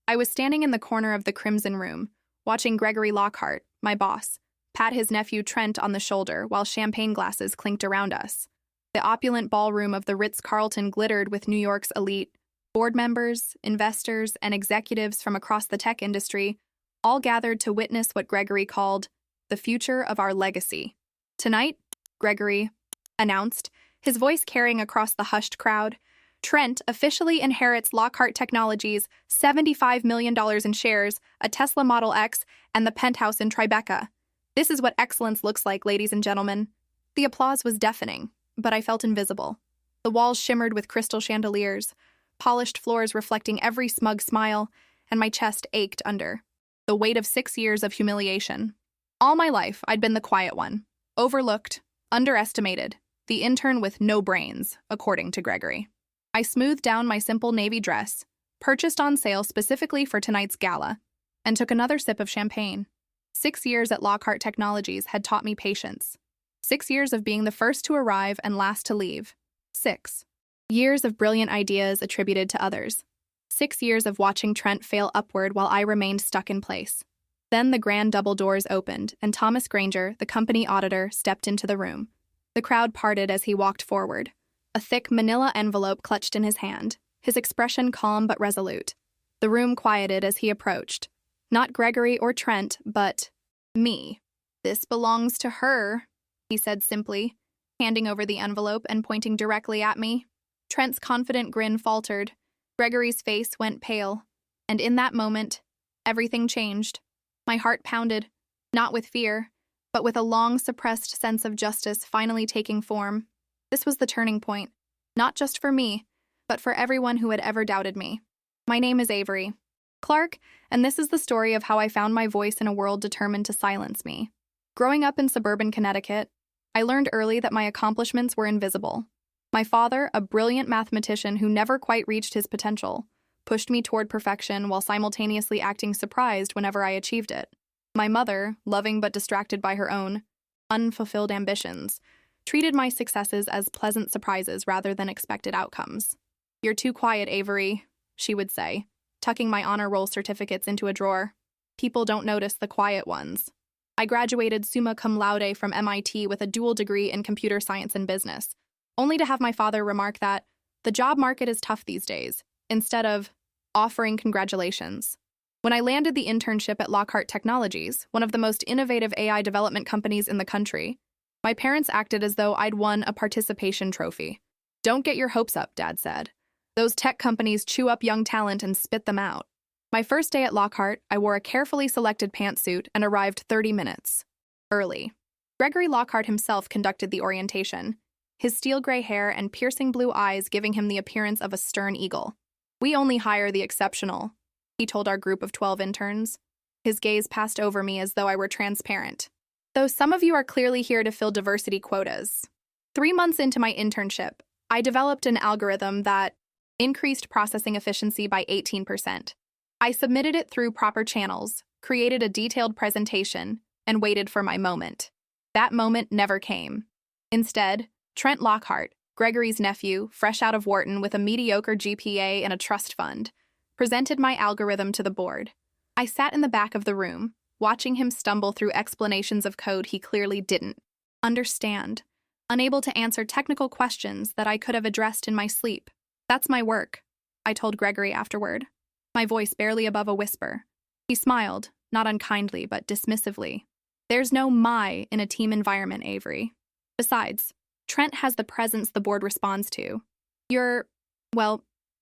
I was standing in the corner of the Crimson Room, watching Gregory Lockhart, my boss, pat his nephew Trent on the shoulder while champagne glasses clinked around us. The opulent ballroom of the Ritz-Carlton glittered with New York's elite. Board members, investors, and executives from across the tech industry all gathered to witness what Gregory called the future of our legacy. Tonight, Gregory announced, his voice carrying across the hushed crowd, Trent officially inherits Lockhart Technologies' $75 million in shares, a Tesla Model X, and the penthouse in Tribeca. This is what excellence looks like, ladies and gentlemen. The applause was deafening, but I felt invisible. The walls shimmered with crystal chandeliers, polished floors reflecting every smug smile, and my chest ached under the weight of 6 years of humiliation. All my life, I'd been the quiet one, overlooked, underestimated, the intern with no brains, according to Gregory. I smoothed down my simple navy dress, purchased on sale specifically for tonight's gala, and took another sip of champagne. 6 years at Lockhart Technologies had taught me patience. 6 years of being the first to arrive and last to leave. 6 years of brilliant ideas attributed to others. 6 years of watching Trent fail upward while I remained stuck in place. Then the grand double doors opened, and Thomas Granger, the company auditor, stepped into the room. The crowd parted as he walked forward, a thick manila envelope clutched in his hand, his expression calm but resolute. The room quieted as he approached. Not Gregory or Trent, but me. "This belongs to her," he said simply, handing over the envelope and pointing directly at me. Trent's confident grin faltered. Gregory's face went pale, and in that moment, everything changed. My heart pounded, not with fear, but with a long-suppressed sense of justice finally taking form. This was the turning point, not just for me, but for everyone who had ever doubted me. My name is Avery Clark, and this is the story of how I found my voice in a world determined to silence me. Growing up in suburban Connecticut, I learned early that my accomplishments were invisible. My father, a brilliant mathematician who never quite reached his potential, pushed me toward perfection while simultaneously acting surprised whenever I achieved it. My mother, loving but distracted by her own unfulfilled ambitions, treated my successes as pleasant surprises rather than expected outcomes. "You're too quiet, Avery," she would say, tucking my honor roll certificates into a drawer. "People don't notice the quiet ones." I graduated summa cum laude from MIT with a dual degree in computer science and business, only to have my father remark that the job market is tough these days, instead of offering congratulations. When I landed the internship at Lockhart Technologies, one of the most innovative AI development companies in the country, my parents acted as though I'd won a participation trophy. "Don't get your hopes up," Dad said. "Those tech companies chew up young talent and spit them out." My first day at Lockhart, I wore a carefully selected pantsuit and arrived 30 minutes early. Gregory Lockhart himself conducted the orientation, his steel gray hair and piercing blue eyes giving him the appearance of a stern eagle. "We only hire the exceptional," he told our group of 12 interns. His gaze passed over me as though I were transparent. "Though some of you are clearly here to fill diversity quotas." 3 months into my internship, I developed an algorithm that increased processing efficiency by 18%. I submitted it through proper channels, created a detailed presentation, and waited for my moment. That moment never came. Instead, Trent Lockhart, Gregory's nephew, fresh out of Wharton with a mediocre GPA and a trust fund, presented my algorithm to the board. I sat in the back of the room, watching him stumble through explanations of code he clearly didn't understand, unable to answer technical questions that I could have addressed in my sleep. "That's my work," I told Gregory afterward, my voice barely above a whisper. He smiled, not unkindly but dismissively. "There's no my in a team environment, Avery. Besides, Trent has the presence the board responds to. You're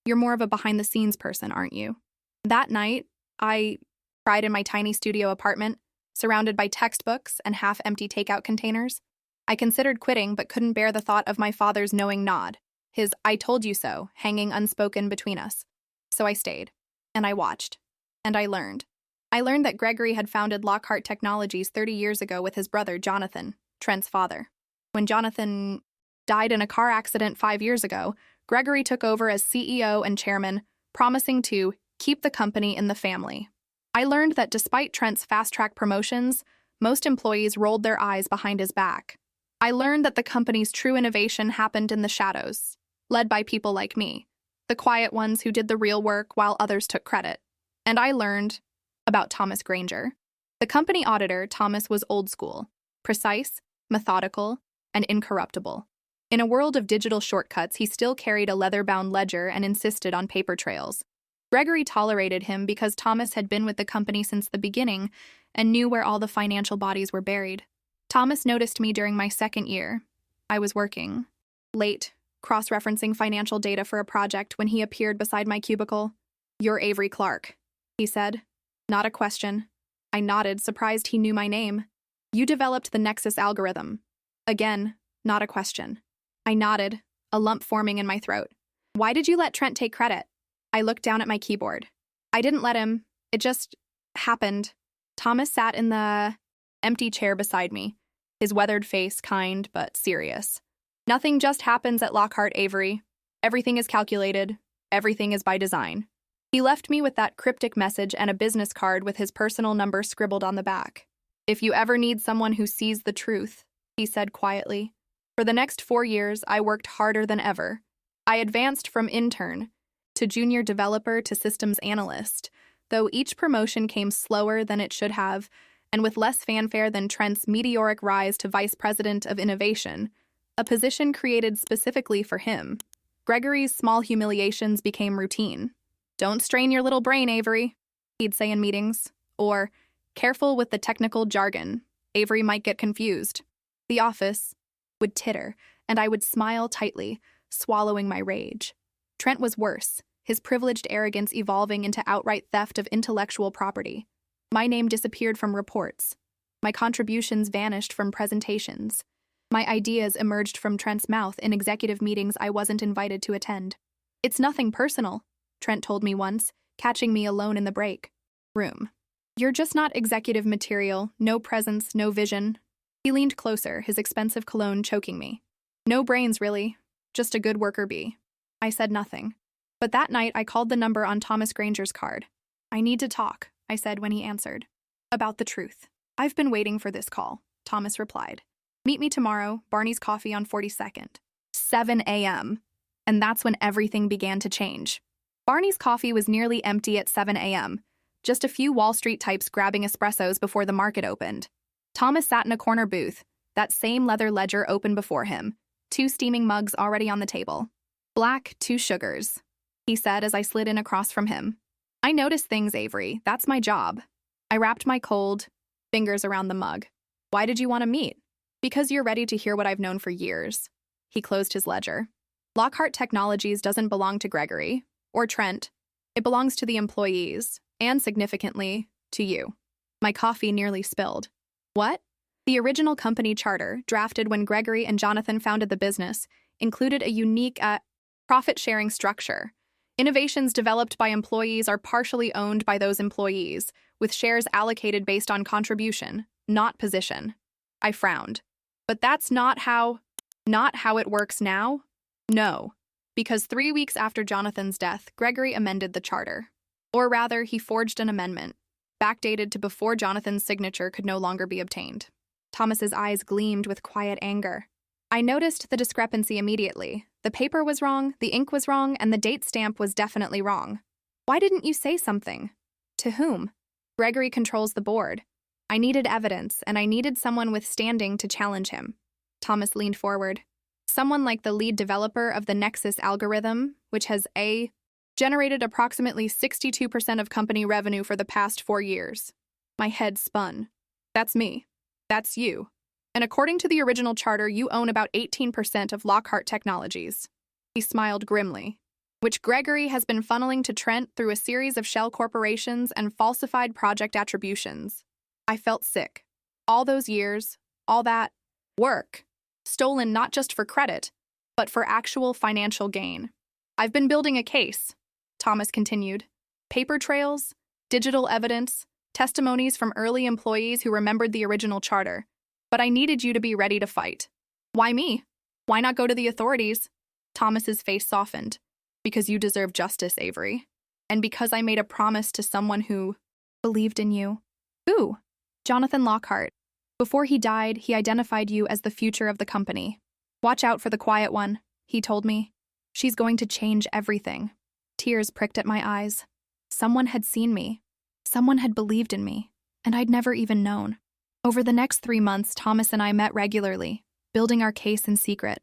more of a behind-the-scenes person, aren't you?" That night, I cried in my tiny studio apartment, surrounded by textbooks and half-empty takeout containers. I considered quitting but couldn't bear the thought of my father's knowing nod, his "I told you so" hanging unspoken between us. So I stayed, and I watched, and I learned. I learned that Gregory had founded Lockhart Technologies 30 years ago with his brother, Jonathan, Trent's father. When Jonathan died in a car accident 5 years ago, Gregory took over as CEO and chairman, promising to keep the company in the family. I learned that despite Trent's fast-track promotions, most employees rolled their eyes behind his back. I learned that the company's true innovation happened in the shadows, led by people like me, the quiet ones who did the real work while others took credit. And I learned about Thomas Granger. The company auditor, Thomas, was old school, precise, methodical, and incorruptible. In a world of digital shortcuts, he still carried a leather-bound ledger and insisted on paper trails. Gregory tolerated him because Thomas had been with the company since the beginning and knew where all the financial bodies were buried. Thomas noticed me during my second year. I was working late, cross-referencing financial data for a project when he appeared beside my cubicle. "You're Avery Clark," he said. Not a question. I nodded, surprised he knew my name. "You developed the Nexus algorithm." Again, not a question. I nodded, a lump forming in my throat. "Why did you let Trent take credit?" I looked down at my keyboard. "I didn't let him. It just happened." Thomas sat in the empty chair beside me, his weathered face kind but serious. "Nothing just happens at Lockhart, Avery. Everything is calculated. Everything is by design." He left me with that cryptic message and a business card with his personal number scribbled on the back. "If you ever need someone who sees the truth," he said quietly. For the next 4 years, I worked harder than ever. I advanced from intern to junior developer to systems analyst, though each promotion came slower than it should have, and with less fanfare than Trent's meteoric rise to vice president of innovation, a position created specifically for him. Gregory's small humiliations became routine. "Don't strain your little brain, Avery," he'd say in meetings, or, "Careful with the technical jargon. Avery might get confused." The office would titter, and I would smile tightly, swallowing my rage. Trent was worse, his privileged arrogance evolving into outright theft of intellectual property. My name disappeared from reports. My contributions vanished from presentations. My ideas emerged from Trent's mouth in executive meetings I wasn't invited to attend. "It's nothing personal," Trent told me once, catching me alone in the break room. "You're just not executive material, no presence, no vision." He leaned closer, his expensive cologne choking me. "No brains, really. Just a good worker bee." I said nothing. But that night, I called the number on Thomas Granger's card. "I need to talk," I said when he answered. "About the truth." "I've been waiting for this call," Thomas replied. "Meet me tomorrow, Barney's Coffee on 42nd. 7 a.m. And that's when everything began to change. Barney's Coffee was nearly empty at 7 a.m., just a few Wall Street types grabbing espressos before the market opened. Thomas sat in a corner booth, that same leather ledger open before him, 2 steaming mugs already on the table. "Black, 2 sugars," he said as I slid in across from him. "I notice things, Avery. That's my job." I wrapped my cold fingers around the mug. "Why did you want to meet?" "Because you're ready to hear what I've known for years." He closed his ledger. "Lockhart Technologies doesn't belong to Gregory or Trent. It belongs to the employees, and significantly, to you." My coffee nearly spilled. "What?" The original company charter, drafted when Gregory and Jonathan founded the business, included a unique profit-sharing structure. Innovations developed by employees are partially owned by those employees, with shares allocated based on contribution, not position. I frowned. "But that's not how it works now?" "No, because 3 weeks after Jonathan's death, Gregory amended the charter. Or rather, he forged an amendment, backdated to before Jonathan's signature could no longer be obtained." Thomas's eyes gleamed with quiet anger. I noticed the discrepancy immediately. The paper was wrong, the ink was wrong, and the date stamp was definitely wrong. "Why didn't you say something?" "To whom?" "Gregory controls the board. I needed evidence, and I needed someone with standing to challenge him." Thomas leaned forward. "Someone like the lead developer of the Nexus algorithm, which has generated approximately 62% of company revenue for the past 4 years. My head spun. "That's me. That's you. And according to the original charter, you own about 18% of Lockhart Technologies." He smiled grimly. "Which Gregory has been funneling to Trent through a series of shell corporations and falsified project attributions." I felt sick. All those years, all that work, stolen not just for credit, but for actual financial gain. "I've been building a case," Thomas continued. "Paper trails, digital evidence, testimonies from early employees who remembered the original charter. But I needed you to be ready to fight." "Why me? Why not go to the authorities?" Thomas's face softened. "Because you deserve justice, Avery. And because I made a promise to someone who believed in you." "Who?" "Jonathan Lockhart. Before he died, he identified you as the future of the company. 'Watch out for the quiet one,' he told me. 'She's going to change everything.'" Tears pricked at my eyes. Someone had seen me. Someone had believed in me, and I'd never even known. Over the next 3 months, Thomas and I met regularly, building our case in secret.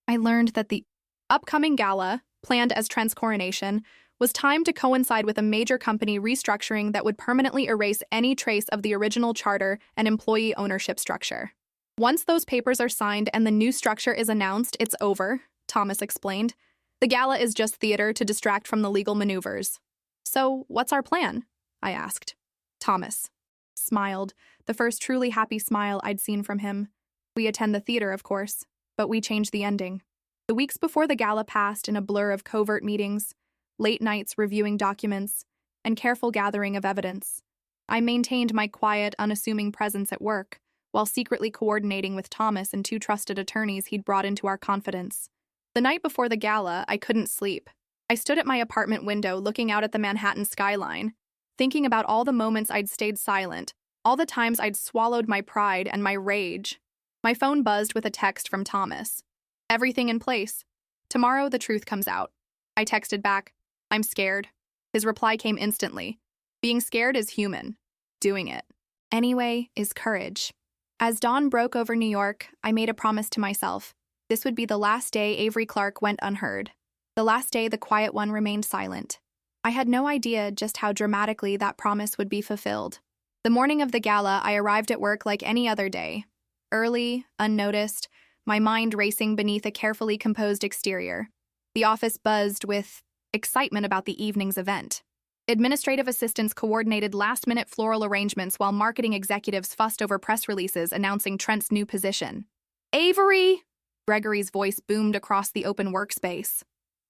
I learned that the upcoming gala, planned as Trent's coronation, was timed to coincide with a major company restructuring that would permanently erase any trace of the original charter and employee ownership structure. Once those papers are signed and the new structure is announced, it's over, Thomas explained. The gala is just theater to distract from the legal maneuvers. So, what's our plan? I asked. Thomas smiled, the first truly happy smile I'd seen from him. We attend the theater, of course, but we changed the ending. The weeks before the gala passed in a blur of covert meetings, late nights reviewing documents, and careful gathering of evidence. I maintained my quiet, unassuming presence at work, while secretly coordinating with Thomas and 2 trusted attorneys he'd brought into our confidence. The night before the gala, I couldn't sleep. I stood at my apartment window looking out at the Manhattan skyline, thinking about all the moments I'd stayed silent, all the times I'd swallowed my pride and my rage. My phone buzzed with a text from Thomas. Everything in place. Tomorrow the truth comes out. I texted back, I'm scared. His reply came instantly. Being scared is human. Doing it, anyway, is courage. As dawn broke over New York, I made a promise to myself. This would be the last day Avery Clark went unheard. The last day the quiet one remained silent. I had no idea just how dramatically that promise would be fulfilled. The morning of the gala, I arrived at work like any other day. Early, unnoticed, my mind racing beneath a carefully composed exterior. The office buzzed with excitement about the evening's event. Administrative assistants coordinated last-minute floral arrangements while marketing executives fussed over press releases announcing Trent's new position. Avery! Gregory's voice boomed across the open workspace.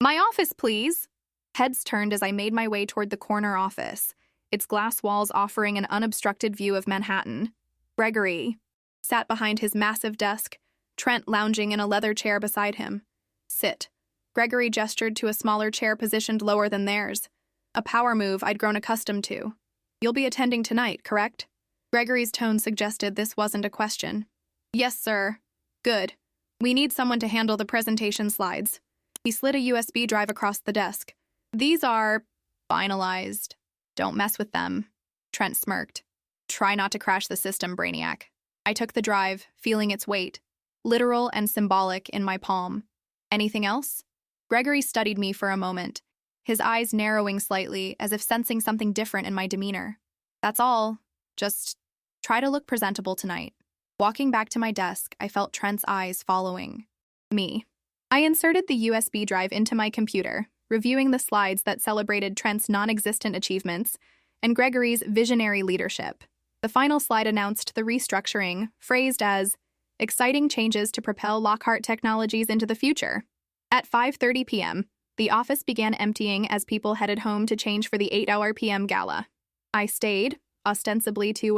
My office, please! Heads turned as I made my way toward the corner office, its glass walls offering an unobstructed view of Manhattan. Gregory sat behind his massive desk, Trent lounging in a leather chair beside him. Sit. Gregory gestured to a smaller chair positioned lower than theirs. A power move I'd grown accustomed to. You'll be attending tonight, correct? Gregory's tone suggested this wasn't a question. Yes, sir. Good. We need someone to handle the presentation slides. He slid a USB drive across the desk. These are finalized. Don't mess with them. Trent smirked. Try not to crash the system, Brainiac. I took the drive, feeling its weight, literal and symbolic, in my palm. Anything else? Gregory studied me for a moment, his eyes narrowing slightly as if sensing something different in my demeanor. That's all. Just try to look presentable tonight. Walking back to my desk, I felt Trent's eyes following me. I inserted the USB drive into my computer, reviewing the slides that celebrated Trent's non-existent achievements and Gregory's visionary leadership. The final slide announced the restructuring, phrased as, exciting changes to propel Lockhart Technologies into the future. At 5:30 p.m., the office began emptying as people headed home to change for the 8-hour p.m. gala. I stayed, ostensibly to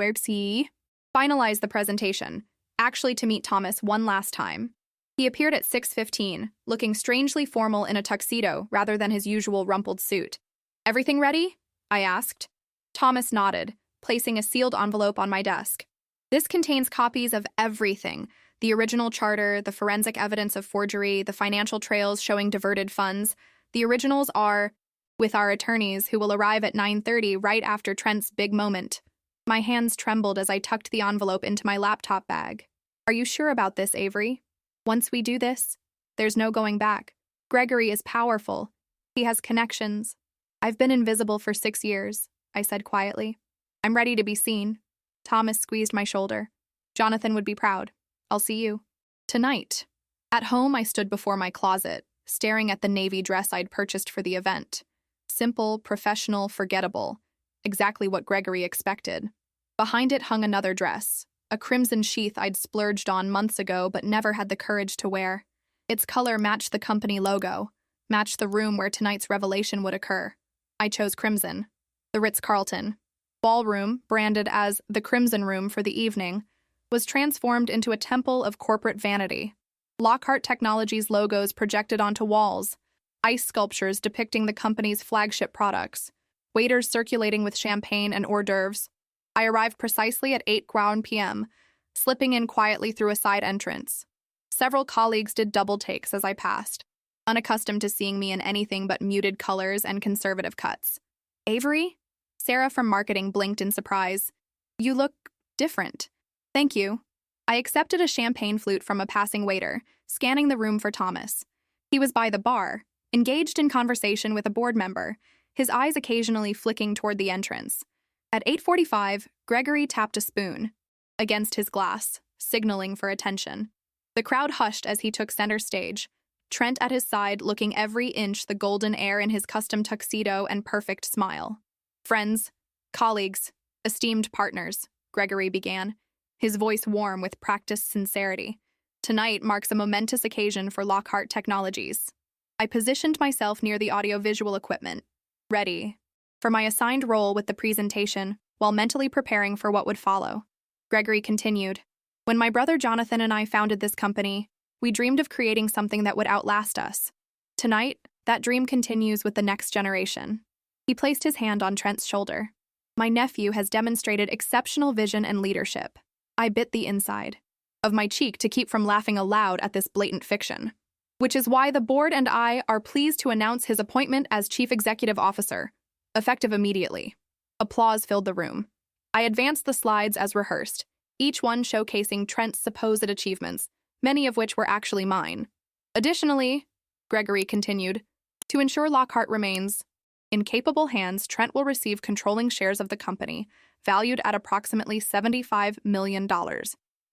finalize the presentation, actually to meet Thomas one last time. He appeared at 6:15, looking strangely formal in a tuxedo rather than his usual rumpled suit. Everything ready? I asked. Thomas nodded, placing a sealed envelope on my desk. This contains copies of everything: the original charter, the forensic evidence of forgery, the financial trails showing diverted funds. The originals are with our attorneys, who will arrive at 9:30 right after Trent's big moment. My hands trembled as I tucked the envelope into my laptop bag. Are you sure about this, Avery? Once we do this, there's no going back. Gregory is powerful. He has connections. I've been invisible for 6 years, I said quietly. I'm ready to be seen. Thomas squeezed my shoulder. Jonathan would be proud. I'll see you tonight. At home, I stood before my closet, staring at the navy dress I'd purchased for the event. Simple, professional, forgettable. Exactly what Gregory expected. Behind it hung another dress, a crimson sheath I'd splurged on months ago but never had the courage to wear. Its color matched the company logo, matched the room where tonight's revelation would occur. I chose crimson. The Ritz-Carlton ballroom, branded as the Crimson Room for the evening, was transformed into a temple of corporate vanity. Lockhart Technologies logos projected onto walls, ice sculptures depicting the company's flagship products, waiters circulating with champagne and hors d'oeuvres. I arrived precisely at 8 p.m., slipping in quietly through a side entrance. Several colleagues did double takes as I passed, unaccustomed to seeing me in anything but muted colors and conservative cuts. Avery? Sarah from marketing blinked in surprise. You look different. Thank you. I accepted a champagne flute from a passing waiter, scanning the room for Thomas. He was by the bar, engaged in conversation with a board member, his eyes occasionally flicking toward the entrance. At 8:45, Gregory tapped a spoon against his glass, signaling for attention. The crowd hushed as he took center stage, Trent at his side looking every inch the golden air in his custom tuxedo and perfect smile. Friends, colleagues, esteemed partners, Gregory began, his voice warm with practiced sincerity. Tonight marks a momentous occasion for Lockhart Technologies. I positioned myself near the audiovisual equipment, ready for my assigned role with the presentation, while mentally preparing for what would follow. Gregory continued, "When my brother Jonathan and I founded this company, we dreamed of creating something that would outlast us. Tonight, that dream continues with the next generation." He placed his hand on Trent's shoulder. "My nephew has demonstrated exceptional vision and leadership." I bit the inside of my cheek to keep from laughing aloud at this blatant fiction. "Which is why the board and I are pleased to announce his appointment as Chief Executive Officer, effective immediately." Applause filled the room. I advanced the slides as rehearsed, each one showcasing Trent's supposed achievements, many of which were actually mine. "Additionally," Gregory continued, "to ensure Lockhart remains in capable hands, Trent will receive controlling shares of the company, valued at approximately $75 million.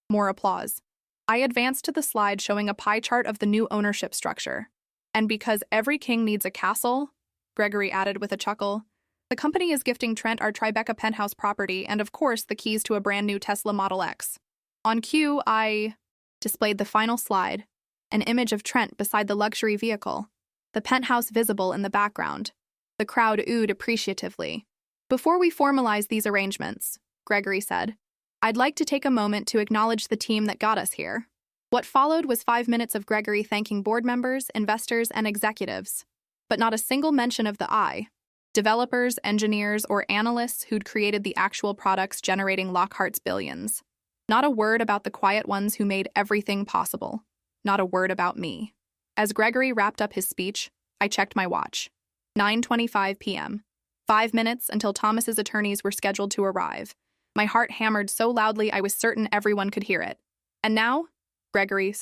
More applause. I advanced to the slide showing a pie chart of the new ownership structure. "And because every king needs a castle," Gregory added with a chuckle, "the company is gifting Trent our Tribeca penthouse property and, of course, the keys to a brand new Tesla Model X." On cue, I displayed the final slide, an image of Trent beside the luxury vehicle, the penthouse visible in the background. The crowd oohed appreciatively. "Before we formalize these arrangements," Gregory said, "I'd like to take a moment to acknowledge the team that got us here." What followed was 5 minutes of Gregory thanking board members, investors, and executives, but not a single mention of the I, developers, engineers, or analysts who'd created the actual products generating Lockhart's billions. Not a word about the quiet ones who made everything possible. Not a word about me. As Gregory wrapped up his speech, I checked my watch. 9:25 p.m. 5 minutes until Thomas's attorneys were scheduled to arrive. My heart hammered so loudly I was certain everyone could hear it. "And now," Gregory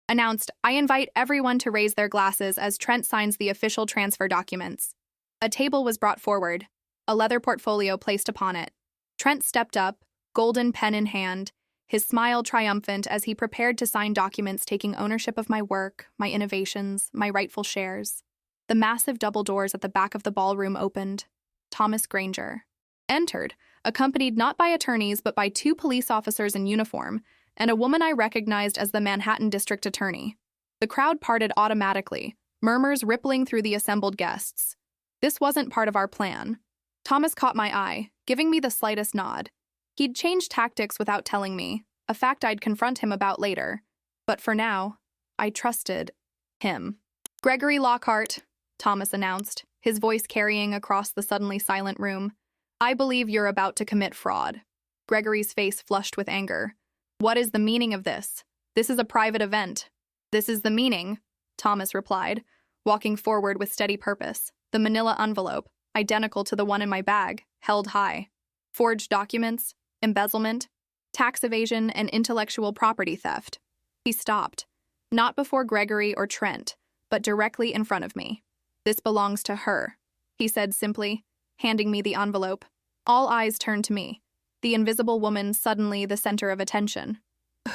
announced, "I invite everyone to raise their glasses as Trent signs the official transfer documents." A table was brought forward, a leather portfolio placed upon it. Trent stepped up, golden pen in hand, his smile triumphant as he prepared to sign documents taking ownership of my work, my innovations, my rightful shares. The massive double doors at the back of the ballroom opened. Thomas Granger entered, accompanied not by attorneys but by 2 police officers in uniform and a woman I recognized as the Manhattan District Attorney. The crowd parted automatically, murmurs rippling through the assembled guests. This wasn't part of our plan. Thomas caught my eye, giving me the slightest nod. He'd changed tactics without telling me, a fact I'd confront him about later. But for now, I trusted him. "Gregory Lockhart," Thomas announced, his voice carrying across the suddenly silent room, "I believe you're about to commit fraud." Gregory's face flushed with anger. "What is the meaning of this? This is a private event." "This is the meaning," Thomas replied, walking forward with steady purpose. The manila envelope, identical to the one in my bag, held high. Forged documents, embezzlement, tax evasion, and intellectual property theft. He stopped, not before Gregory or Trent, but directly in front of me. "This belongs to her," he said simply, handing me the envelope. All eyes turned to me, the invisible woman suddenly the center of attention.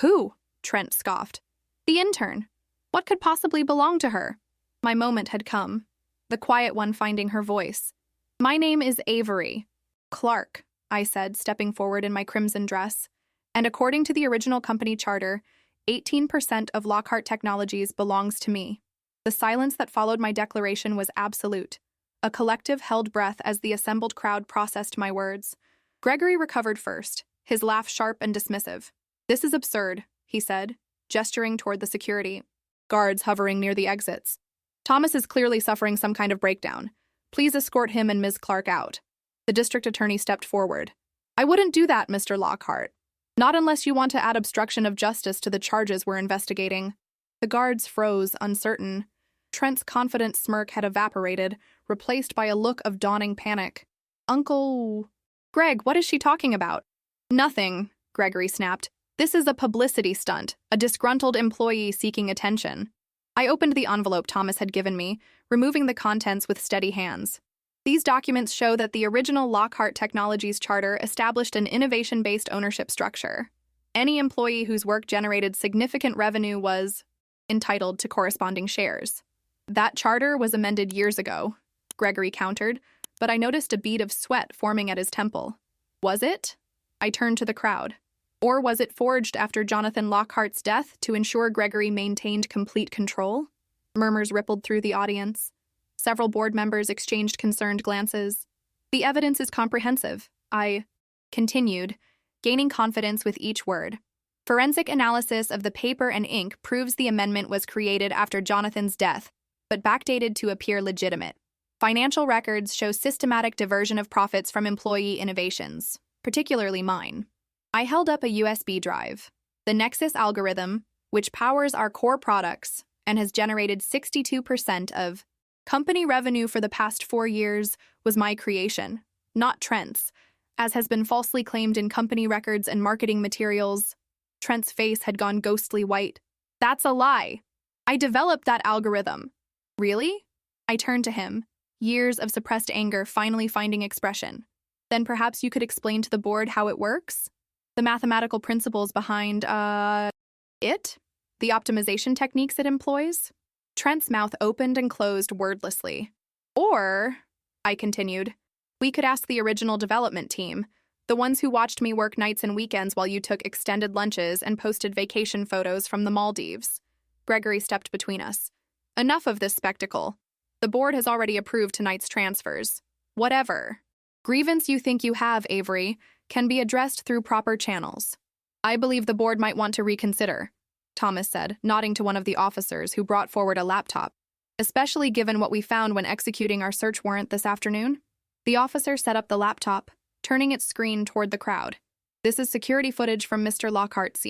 "Who?" Trent scoffed. "The intern. What could possibly belong to her?" My moment had come, the quiet one finding her voice. "My name is Avery Clark," I said, stepping forward in my crimson dress. "And according to the original company charter, 18% of Lockhart Technologies belongs to me." The silence that followed my declaration was absolute. A collective held breath as the assembled crowd processed my words. Gregory recovered first, his laugh sharp and dismissive. "This is absurd," he said, gesturing toward the security guards hovering near the exits. "Thomas is clearly suffering some kind of breakdown. Please escort him and Ms. Clark out." The district attorney stepped forward. "I wouldn't do that, Mr. Lockhart. Not unless you want to add obstruction of justice to the charges we're investigating." The guards froze, uncertain. Trent's confident smirk had evaporated, replaced by a look of dawning panic. Uncle... Greg, what is she talking about? Nothing, Gregory snapped. This is a publicity stunt, a disgruntled employee seeking attention. I opened the envelope Thomas had given me, removing the contents with steady hands. These documents show that the original Lockhart Technologies charter established an innovation-based ownership structure. Any employee whose work generated significant revenue was entitled to corresponding shares. That charter was amended years ago, Gregory countered, but I noticed a bead of sweat forming at his temple. Was it? I turned to the crowd. Or was it forged after Jonathan Lockhart's death to ensure Gregory maintained complete control? Murmurs rippled through the audience. Several board members exchanged concerned glances. The evidence is comprehensive, I continued, gaining confidence with each word. Forensic analysis of the paper and ink proves the amendment was created after Jonathan's death, but backdated to appear legitimate. Financial records show systematic diversion of profits from employee innovations, particularly mine. I held up a USB drive. The Nexus algorithm, which powers our core products and has generated 62% of company revenue for the past 4 years, was my creation, not Trent's, as has been falsely claimed in company records and marketing materials. Trent's face had gone ghostly white. That's a lie. I developed that algorithm. Really? I turned to him, years of suppressed anger finally finding expression. Then perhaps you could explain to the board how it works? The mathematical principles behind, it? The optimization techniques it employs? Trent's mouth opened and closed wordlessly. Or, I continued, we could ask the original development team, the ones who watched me work nights and weekends while you took extended lunches and posted vacation photos from the Maldives. Gregory stepped between us. Enough of this spectacle. The board has already approved tonight's transfers. Whatever grievance you think you have, Avery, can be addressed through proper channels. I believe the board might want to reconsider, Thomas said, nodding to one of the officers who brought forward a laptop, especially given what we found when executing our search warrant this afternoon. The officer set up the laptop, turning its screen toward the crowd. This is security footage from Mr. Lockhart's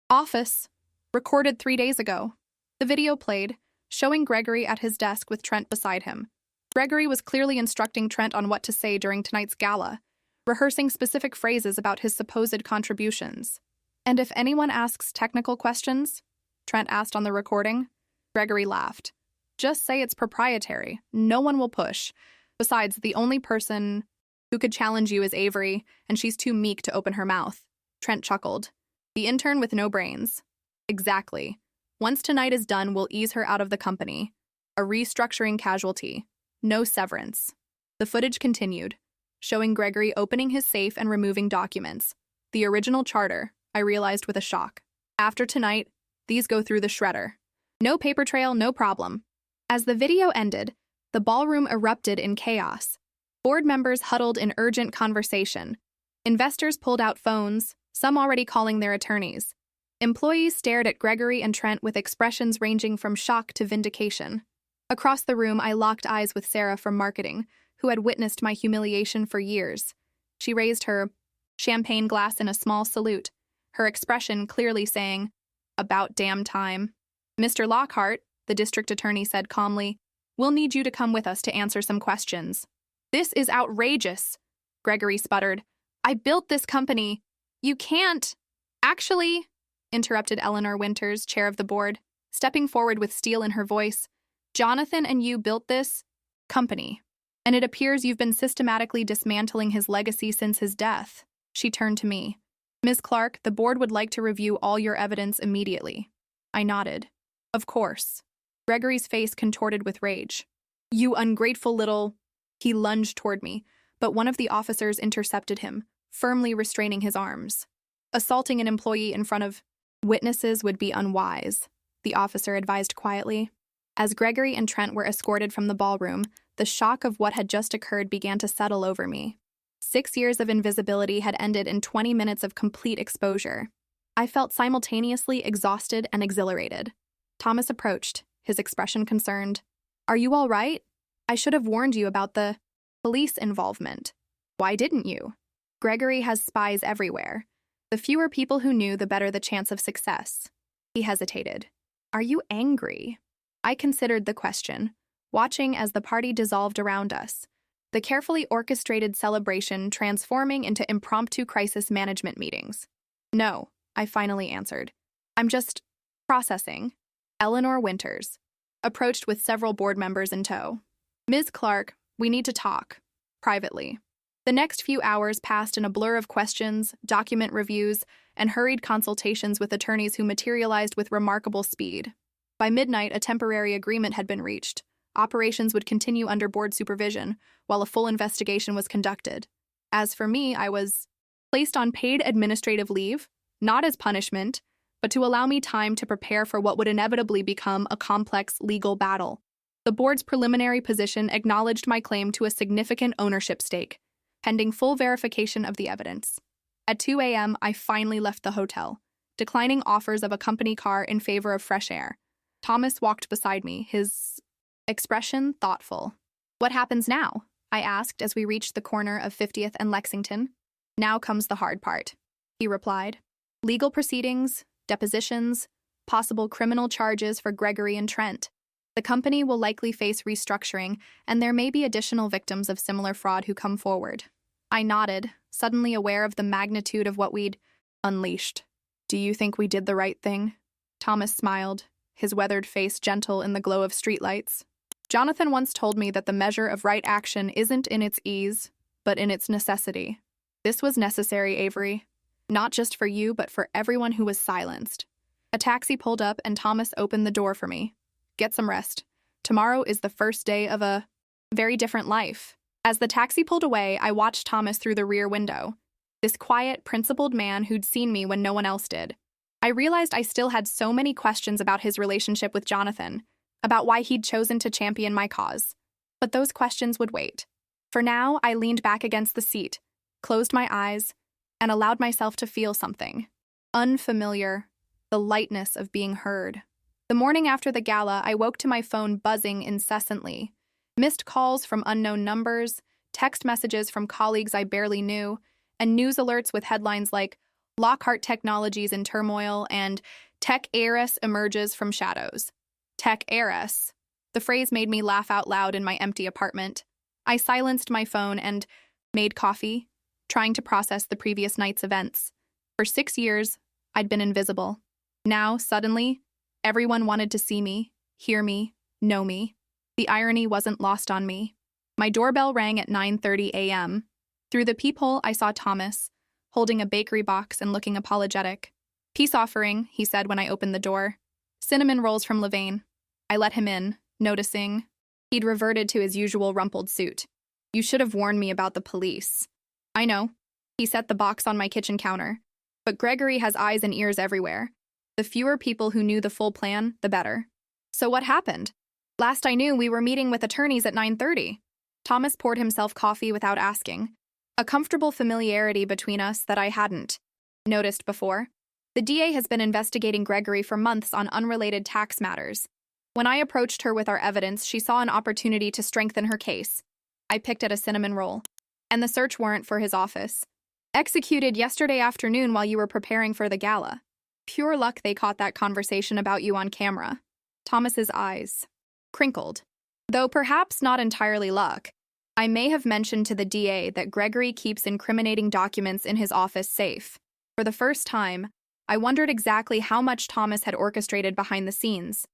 office, recorded 3 days ago. The video played, showing Gregory at his desk with Trent beside him. Gregory was clearly instructing Trent on what to say during tonight's gala, rehearsing specific phrases about his supposed contributions. And if anyone asks technical questions, Trent asked on the recording. Gregory laughed. Just say it's proprietary. No one will push. Besides, the only person who could challenge you is Avery, and she's too meek to open her mouth. Trent chuckled. The intern with no brains. Exactly. Once tonight is done, we'll ease her out of the company. A restructuring casualty. No severance. The footage continued, showing Gregory opening his safe and removing documents. The original charter, I realized with a shock. After tonight, these go through the shredder. No paper trail, no problem. As the video ended, the ballroom erupted in chaos. Board members huddled in urgent conversation. Investors pulled out phones, some already calling their attorneys. Employees stared at Gregory and Trent with expressions ranging from shock to vindication. Across the room, I locked eyes with Sarah from marketing, who had witnessed my humiliation for years. She raised her champagne glass in a small salute, her expression clearly saying, "About damn time." "Mr. Lockhart," the district attorney said calmly, "we'll need you to come with us to answer some questions." "This is outrageous," Gregory sputtered. "I built this company. You can't." "Actually," interrupted Eleanor Winters, chair of the board, stepping forward with steel in her voice, "Jonathan and you built this company, and it appears you've been systematically dismantling his legacy since his death." She turned to me. "Ms. Clark, the board would like to review all your evidence immediately." I nodded. "Of course." Gregory's face contorted with rage. "You ungrateful little—" He lunged toward me, but one of the officers intercepted him, firmly restraining his arms. "Assaulting an employee in front of witnesses would be unwise," the officer advised quietly. As Gregory and Trent were escorted from the ballroom, the shock of what had just occurred began to settle over me. 6 years of invisibility had ended in 20 minutes of complete exposure. I felt simultaneously exhausted and exhilarated. Thomas approached, his expression concerned. "Are you all right? I should have warned you about the police involvement." "Why didn't you?" "Gregory has spies everywhere. The fewer people who knew, the better the chance of success." He hesitated. "Are you angry?" I considered the question. watching as the party dissolved around us, the carefully orchestrated celebration transforming into impromptu crisis management meetings. No, I finally answered. I'm just processing. Eleanor Winters approached with several board members in tow. Ms. Clark, we need to talk. Privately. The next few hours passed in a blur of questions, document reviews, and hurried consultations with attorneys who materialized with remarkable speed. By midnight, a temporary agreement had been reached. Operations would continue under board supervision, while a full investigation was conducted. As for me, I was placed on paid administrative leave, not as punishment, but to allow me time to prepare for what would inevitably become a complex legal battle. The board's preliminary position acknowledged my claim to a significant ownership stake, pending full verification of the evidence. At 2 a.m., I finally left the hotel, declining offers of a company car in favor of fresh air. Thomas walked beside me, his expression thoughtful. What happens now? I asked as we reached the corner of 50th and Lexington. Now comes the hard part, he replied. Legal proceedings, depositions, possible criminal charges for Gregory and Trent. The company will likely face restructuring, and there may be additional victims of similar fraud who come forward. I nodded, suddenly aware of the magnitude of what we'd unleashed. Do you think we did the right thing? Thomas smiled, his weathered face gentle in the glow of streetlights. Jonathan once told me that the measure of right action isn't in its ease, but in its necessity. This was necessary, Avery. Not just for you, but for everyone who was silenced. A taxi pulled up and Thomas opened the door for me. Get some rest. Tomorrow is the first day of a very different life. As the taxi pulled away, I watched Thomas through the rear window. This quiet, principled man who'd seen me when no one else did. I realized I still had so many questions about his relationship with Jonathan, about why he'd chosen to champion my cause. But those questions would wait. For now, I leaned back against the seat, closed my eyes, and allowed myself to feel something. Unfamiliar, the lightness of being heard. The morning after the gala, I woke to my phone buzzing incessantly. Missed calls from unknown numbers, text messages from colleagues I barely knew, and news alerts with headlines like Lockhart Technologies in turmoil and Tech heiress emerges from shadows. Tech heiress. The phrase made me laugh out loud in my empty apartment. I silenced my phone and made coffee, trying to process the previous night's events. For 6 years, I'd been invisible. Now, suddenly, everyone wanted to see me, hear me, know me. The irony wasn't lost on me. My doorbell rang at 9:30 a.m. Through the peephole, I saw Thomas, holding a bakery box and looking apologetic. Peace offering, he said when I opened the door. Cinnamon rolls from Levain. I let him in, noticing he'd reverted to his usual rumpled suit. You should have warned me about the police. I know. He set the box on my kitchen counter. But Gregory has eyes and ears everywhere. The fewer people who knew the full plan, the better. So what happened? Last I knew, we were meeting with attorneys at 9:30. Thomas poured himself coffee without asking. A comfortable familiarity between us that I hadn't noticed before. The DA has been investigating Gregory for months on unrelated tax matters. When I approached her with our evidence, she saw an opportunity to strengthen her case. I picked at a cinnamon roll. And the search warrant for his office. Executed yesterday afternoon while you were preparing for the gala. Pure luck they caught that conversation about you on camera. Thomas's eyes crinkled. Though perhaps not entirely luck. I may have mentioned to the DA that Gregory keeps incriminating documents in his office safe. For the first time, I wondered exactly how much Thomas had orchestrated behind the scenes.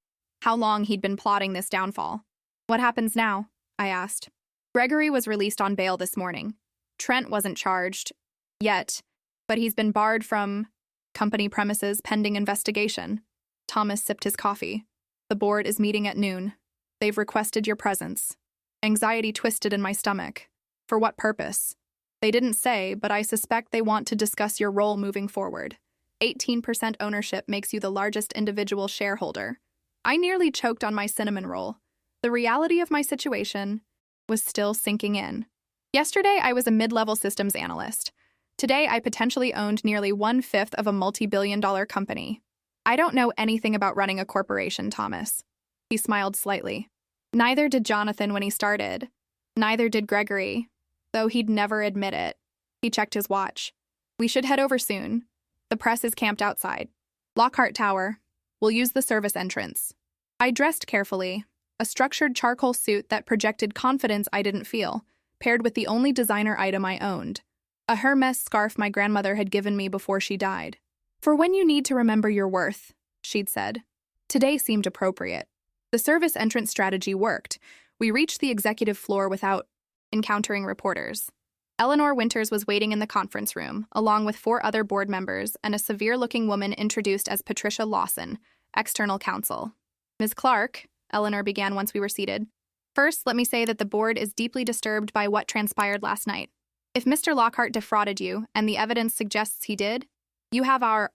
How long he'd been plotting this downfall. What happens now? I asked. Gregory was released on bail this morning. Trent wasn't charged yet, but he's been barred from company premises pending investigation. Thomas sipped his coffee. The board is meeting at noon. They've requested your presence. Anxiety twisted in my stomach. For what purpose? They didn't say, but I suspect they want to discuss your role moving forward. 18% ownership makes you the largest individual shareholder. I nearly choked on my cinnamon roll. The reality of my situation was still sinking in. Yesterday, I was a mid-level systems analyst. Today, I potentially owned nearly 1/5 of a multi-billion-dollar company. I don't know anything about running a corporation, Thomas. He smiled slightly. Neither did Jonathan when he started. Neither did Gregory, though he'd never admit it. He checked his watch. We should head over soon. The press is camped outside. Lockhart Tower. We'll use the service entrance. I dressed carefully, a structured charcoal suit that projected confidence I didn't feel, paired with the only designer item I owned, a Hermes scarf my grandmother had given me before she died. "For when you need to remember your worth," she'd said. Today seemed appropriate. The service entrance strategy worked. We reached the executive floor without encountering reporters. Eleanor Winters was waiting in the conference room, along with 4 other board members and a severe-looking woman introduced as Patricia Lawson, external counsel. "Ms. Clark," Eleanor began once we were seated, "first, let me say that the board is deeply disturbed by what transpired last night. If Mr. Lockhart defrauded you, and the evidence suggests he did, you have our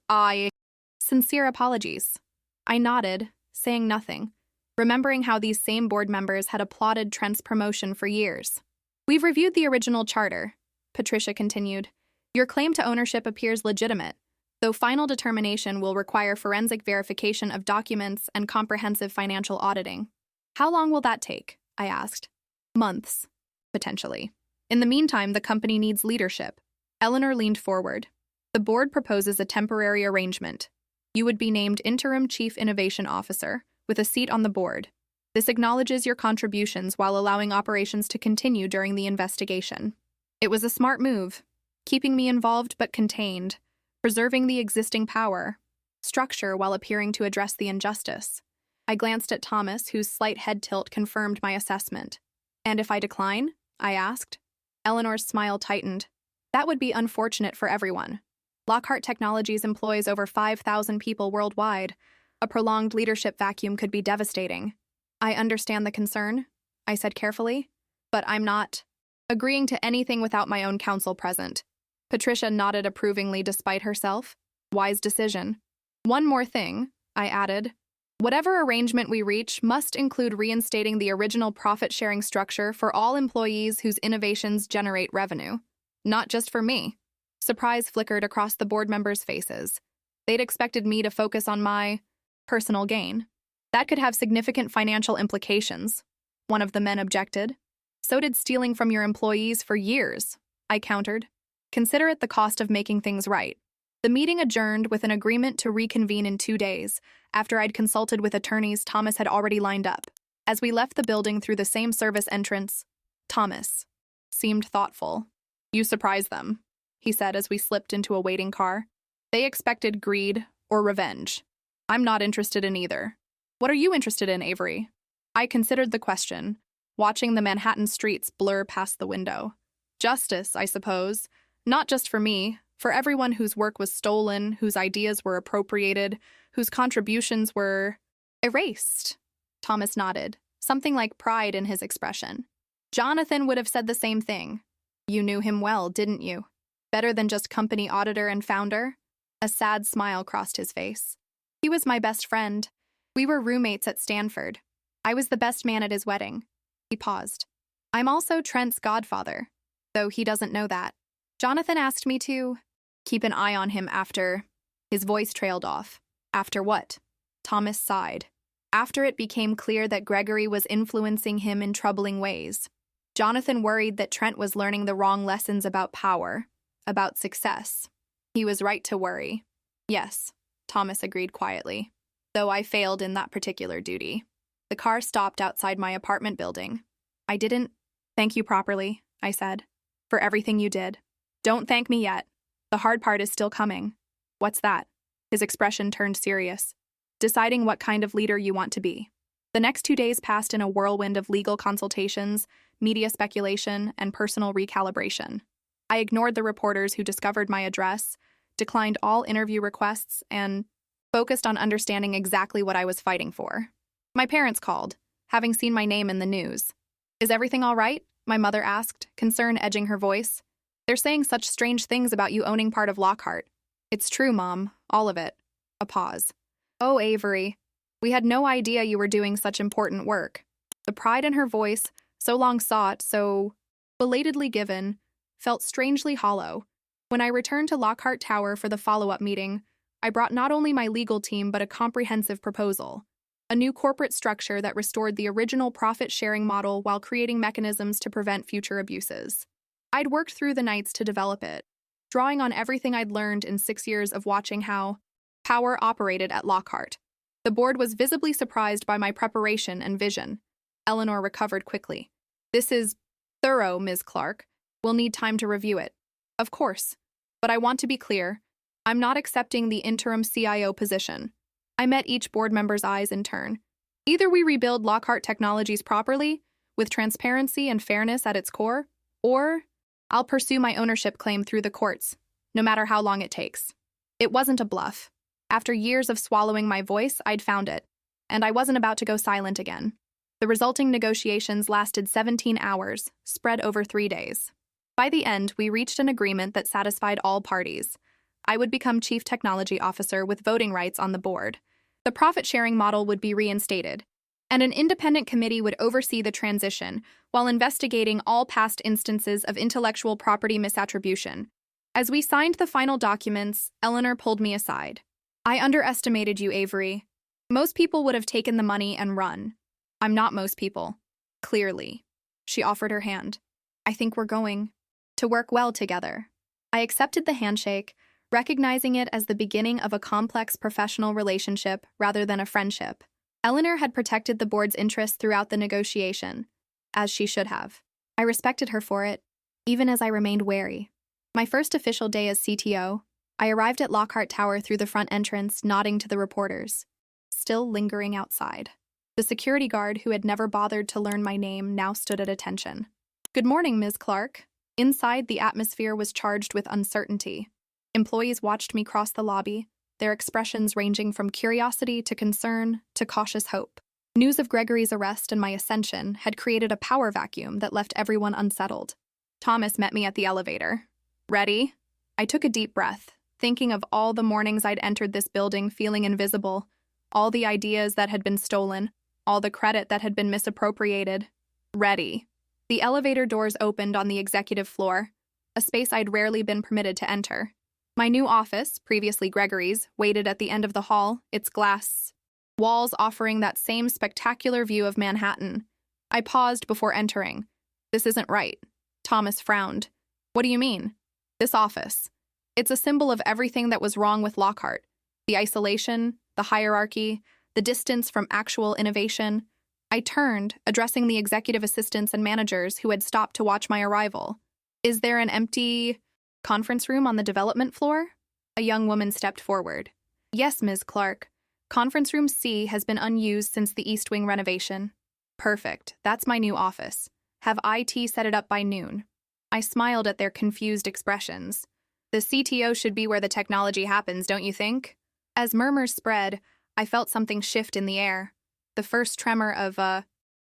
sincere apologies." I nodded, saying nothing, remembering how these same board members had applauded Trent's promotion for years. "We've reviewed the original charter," Patricia continued. "Your claim to ownership appears legitimate, though final determination will require forensic verification of documents and comprehensive financial auditing." "How long will that take?" I asked. "Months, potentially. In the meantime, the company needs leadership." Eleanor leaned forward. "The board proposes a temporary arrangement. You would be named Interim Chief Innovation Officer, with a seat on the board. This acknowledges your contributions while allowing operations to continue during the investigation." It was a smart move, keeping me involved but contained, preserving the existing power structure while appearing to address the injustice. I glanced at Thomas, whose slight head tilt confirmed my assessment. "And if I decline?" I asked. Eleanor's smile tightened. "That would be unfortunate for everyone. Lockhart Technologies employs over 5,000 people worldwide. A prolonged leadership vacuum could be devastating." "I understand the concern," I said carefully, "but I'm not agreeing to anything without my own counsel present." Patricia nodded approvingly despite herself. "Wise decision." "One more thing," I added. "Whatever arrangement we reach must include reinstating the original profit-sharing structure for all employees whose innovations generate revenue. Not just for me." Surprise flickered across the board members' faces. They'd expected me to focus on my personal gain. "That could have significant financial implications," one of the men objected. "So did stealing from your employees for years," I countered. "Consider it the cost of making things right." The meeting adjourned with an agreement to reconvene in 2 days, after I'd consulted with attorneys Thomas had already lined up. As we left the building through the same service entrance, Thomas seemed thoughtful. "You surprised them," he said as we slipped into a waiting car. "They expected greed or revenge. I'm not interested in either." "What are you interested in, Avery?" I considered the question, watching the Manhattan streets blur past the window. "Justice, I suppose. Not just for me, for everyone whose work was stolen, whose ideas were appropriated, whose contributions were erased." Thomas nodded, something like pride in his expression. "Jonathan would have said the same thing. You knew him well, didn't you? Better than just company auditor and founder?" A sad smile crossed his face. "He was my best friend. We were roommates at Stanford. I was the best man at his wedding." He paused. "I'm also Trent's godfather, though he doesn't know that. Jonathan asked me to keep an eye on him after—" His voice trailed off. "After what?" Thomas sighed. "After it became clear that Gregory was influencing him in troubling ways. Jonathan worried that Trent was learning the wrong lessons about power, about success. He was right to worry." "Yes," Thomas agreed quietly, "though I failed in that particular duty." The car stopped outside my apartment building. "I didn't thank you properly," I said, "for everything you did." "Don't thank me yet. The hard part is still coming." "What's that?" His expression turned serious. "Deciding what kind of leader you want to be." The next 2 days passed in a whirlwind of legal consultations, media speculation, and personal recalibration. I ignored the reporters who discovered my address, declined all interview requests, and focused on understanding exactly what I was fighting for. My parents called, having seen my name in the news. "Is everything all right?" my mother asked, concern edging her voice. "They're saying such strange things about you owning part of Lockhart." "It's true, Mom, all of it." A pause. "Oh, Avery, we had no idea you were doing such important work." The pride in her voice, so long sought, so belatedly given, felt strangely hollow. When I returned to Lockhart Tower for the follow-up meeting, I brought not only my legal team but a comprehensive proposal. A new corporate structure that restored the original profit-sharing model while creating mechanisms to prevent future abuses. I'd worked through the nights to develop it, drawing on everything I'd learned in 6 years of watching how power operated at Lockhart. The board was visibly surprised by my preparation and vision. Eleanor recovered quickly. This is thorough, Ms. Clark. We'll need time to review it. Of course. But I want to be clear. I'm not accepting the interim CIO position. I met each board member's eyes in turn. Either we rebuild Lockhart Technologies properly, with transparency and fairness at its core, or I'll pursue my ownership claim through the courts, no matter how long it takes. It wasn't a bluff. After years of swallowing my voice, I'd found it, and I wasn't about to go silent again. The resulting negotiations lasted 17 hours, spread over 3 days. By the end, we reached an agreement that satisfied all parties. I would become Chief Technology Officer with voting rights on the board. The profit-sharing model would be reinstated, and an independent committee would oversee the transition while investigating all past instances of intellectual property misattribution. As we signed the final documents, Eleanor pulled me aside. I underestimated you, Avery. Most people would have taken the money and run. I'm not most people. Clearly. She offered her hand. I think we're going to work well together. I accepted the handshake, recognizing it as the beginning of a complex professional relationship rather than a friendship. Eleanor had protected the board's interests throughout the negotiation, as she should have. I respected her for it, even as I remained wary. My first official day as CTO, I arrived at Lockhart Tower through the front entrance, nodding to the reporters, still lingering outside. The security guard, who had never bothered to learn my name, now stood at attention. Good morning, Ms. Clark. Inside, the atmosphere was charged with uncertainty. Employees watched me cross the lobby, their expressions ranging from curiosity to concern to cautious hope. News of Gregory's arrest and my ascension had created a power vacuum that left everyone unsettled. Thomas met me at the elevator. Ready? I took a deep breath, thinking of all the mornings I'd entered this building feeling invisible, all the ideas that had been stolen, all the credit that had been misappropriated. Ready. The elevator doors opened on the executive floor, a space I'd rarely been permitted to enter. My new office, previously Gregory's, waited at the end of the hall, its glass walls offering that same spectacular view of Manhattan. I paused before entering. This isn't right. Thomas frowned. What do you mean? This office. It's a symbol of everything that was wrong with Lockhart. The isolation, the hierarchy, the distance from actual innovation. I turned, addressing the executive assistants and managers who had stopped to watch my arrival. Is there an empty conference room on the development floor? A young woman stepped forward. Yes, Ms. Clark. Conference room C has been unused since the East Wing renovation. Perfect. That's my new office. Have IT set it up by noon. I smiled at their confused expressions. The CTO should be where the technology happens, don't you think? As murmurs spread, I felt something shift in the air. The first tremor of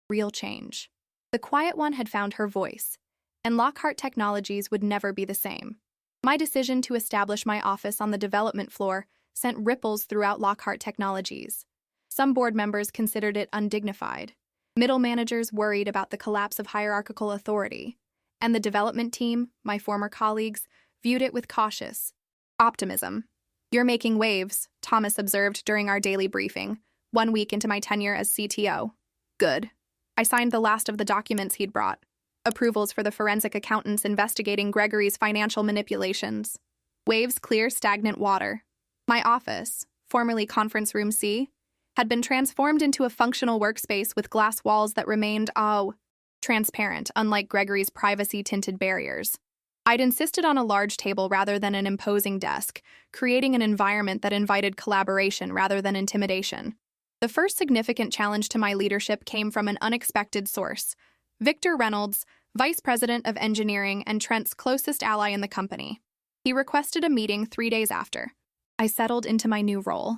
real change. The quiet one had found her voice, and Lockhart Technologies would never be the same. My decision to establish my office on the development floor sent ripples throughout Lockhart Technologies. Some board members considered it undignified. Middle managers worried about the collapse of hierarchical authority. And the development team, my former colleagues, viewed it with cautious optimism. You're making waves, Thomas observed during our daily briefing, 1 week into my tenure as CTO. Good. I signed the last of the documents he'd brought. Approvals for the forensic accountants investigating Gregory's financial manipulations. Waves clear stagnant water. My office, formerly Conference Room C, had been transformed into a functional workspace with glass walls that remained, transparent, unlike Gregory's privacy-tinted barriers. I'd insisted on a large table rather than an imposing desk, creating an environment that invited collaboration rather than intimidation. The first significant challenge to my leadership came from an unexpected source. Victor Reynolds, Vice President of Engineering and Trent's closest ally in the company. He requested a meeting 3 days after. I settled into my new role.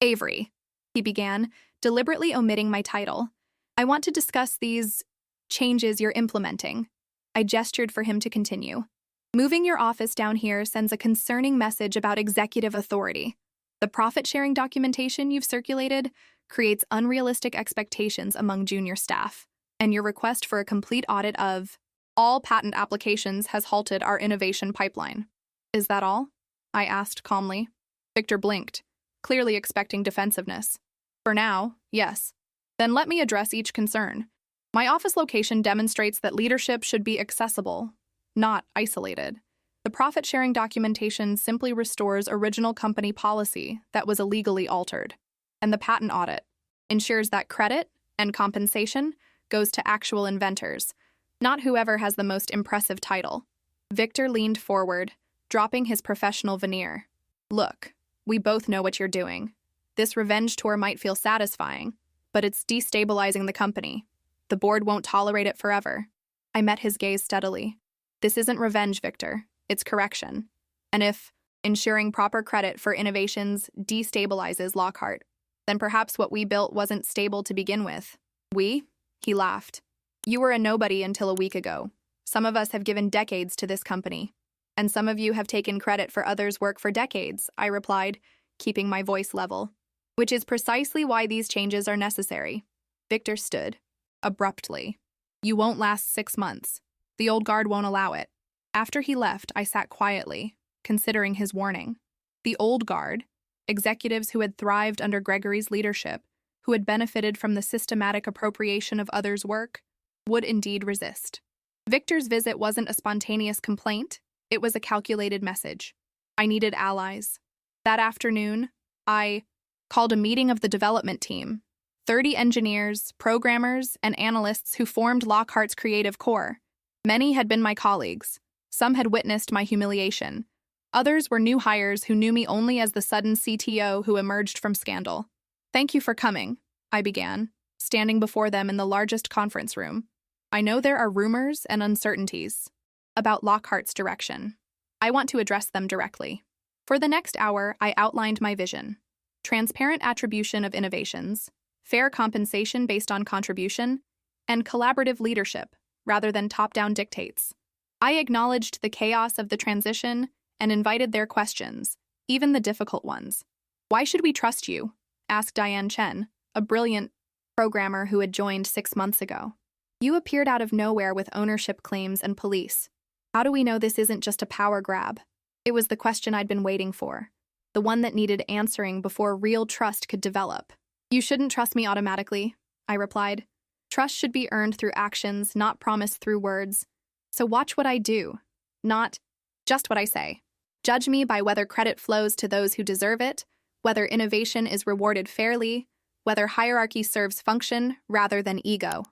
Avery, he began, deliberately omitting my title. I want to discuss these changes you're implementing. I gestured for him to continue. Moving your office down here sends a concerning message about executive authority. The profit-sharing documentation you've circulated creates unrealistic expectations among junior staff, and your request for a complete audit of all patent applications has halted our innovation pipeline. Is that all? I asked calmly. Victor blinked, clearly expecting defensiveness. For now, yes. Then let me address each concern. My office location demonstrates that leadership should be accessible, not isolated. The profit-sharing documentation simply restores original company policy that was illegally altered. And the patent audit ensures that credit and compensation goes to actual inventors, not whoever has the most impressive title. Victor leaned forward, dropping his professional veneer. Look, we both know what you're doing. This revenge tour might feel satisfying, but it's destabilizing the company. The board won't tolerate it forever. I met his gaze steadily. This isn't revenge, Victor. It's correction. And if ensuring proper credit for innovations destabilizes Lockhart, then perhaps what we built wasn't stable to begin with. We? He laughed. You were a nobody until a week ago. Some of us have given decades to this company. And some of you have taken credit for others' work for decades, I replied, keeping my voice level. Which is precisely why these changes are necessary. Victor stood, abruptly. You won't last 6 months. The old guard won't allow it. After he left, I sat quietly, considering his warning. The old guard, executives who had thrived under Gregory's leadership, who had benefited from the systematic appropriation of others' work, would indeed resist. Victor's visit wasn't a spontaneous complaint, it was a calculated message. I needed allies. That afternoon, I called a meeting of the development team, 30 engineers, programmers, and analysts who formed Lockhart's creative core. Many had been my colleagues. Some had witnessed my humiliation. Others were new hires who knew me only as the sudden CTO who emerged from scandal. Thank you for coming, I began, standing before them in the largest conference room. I know there are rumors and uncertainties about Lockhart's direction. I want to address them directly. For the next hour, I outlined my vision. Transparent attribution of innovations, fair compensation based on contribution, and collaborative leadership, rather than top-down dictates. I acknowledged the chaos of the transition and invited their questions, even the difficult ones. Why should we trust you? Asked Diane Chen, a brilliant programmer who had joined 6 months ago. You appeared out of nowhere with ownership claims and police. How do we know this isn't just a power grab? It was the question I'd been waiting for, the one that needed answering before real trust could develop. You shouldn't trust me automatically, I replied. Trust should be earned through actions, not promised through words. So watch what I do, not just what I say. Judge me by whether credit flows to those who deserve it, whether innovation is rewarded fairly, whether hierarchy serves function rather than ego.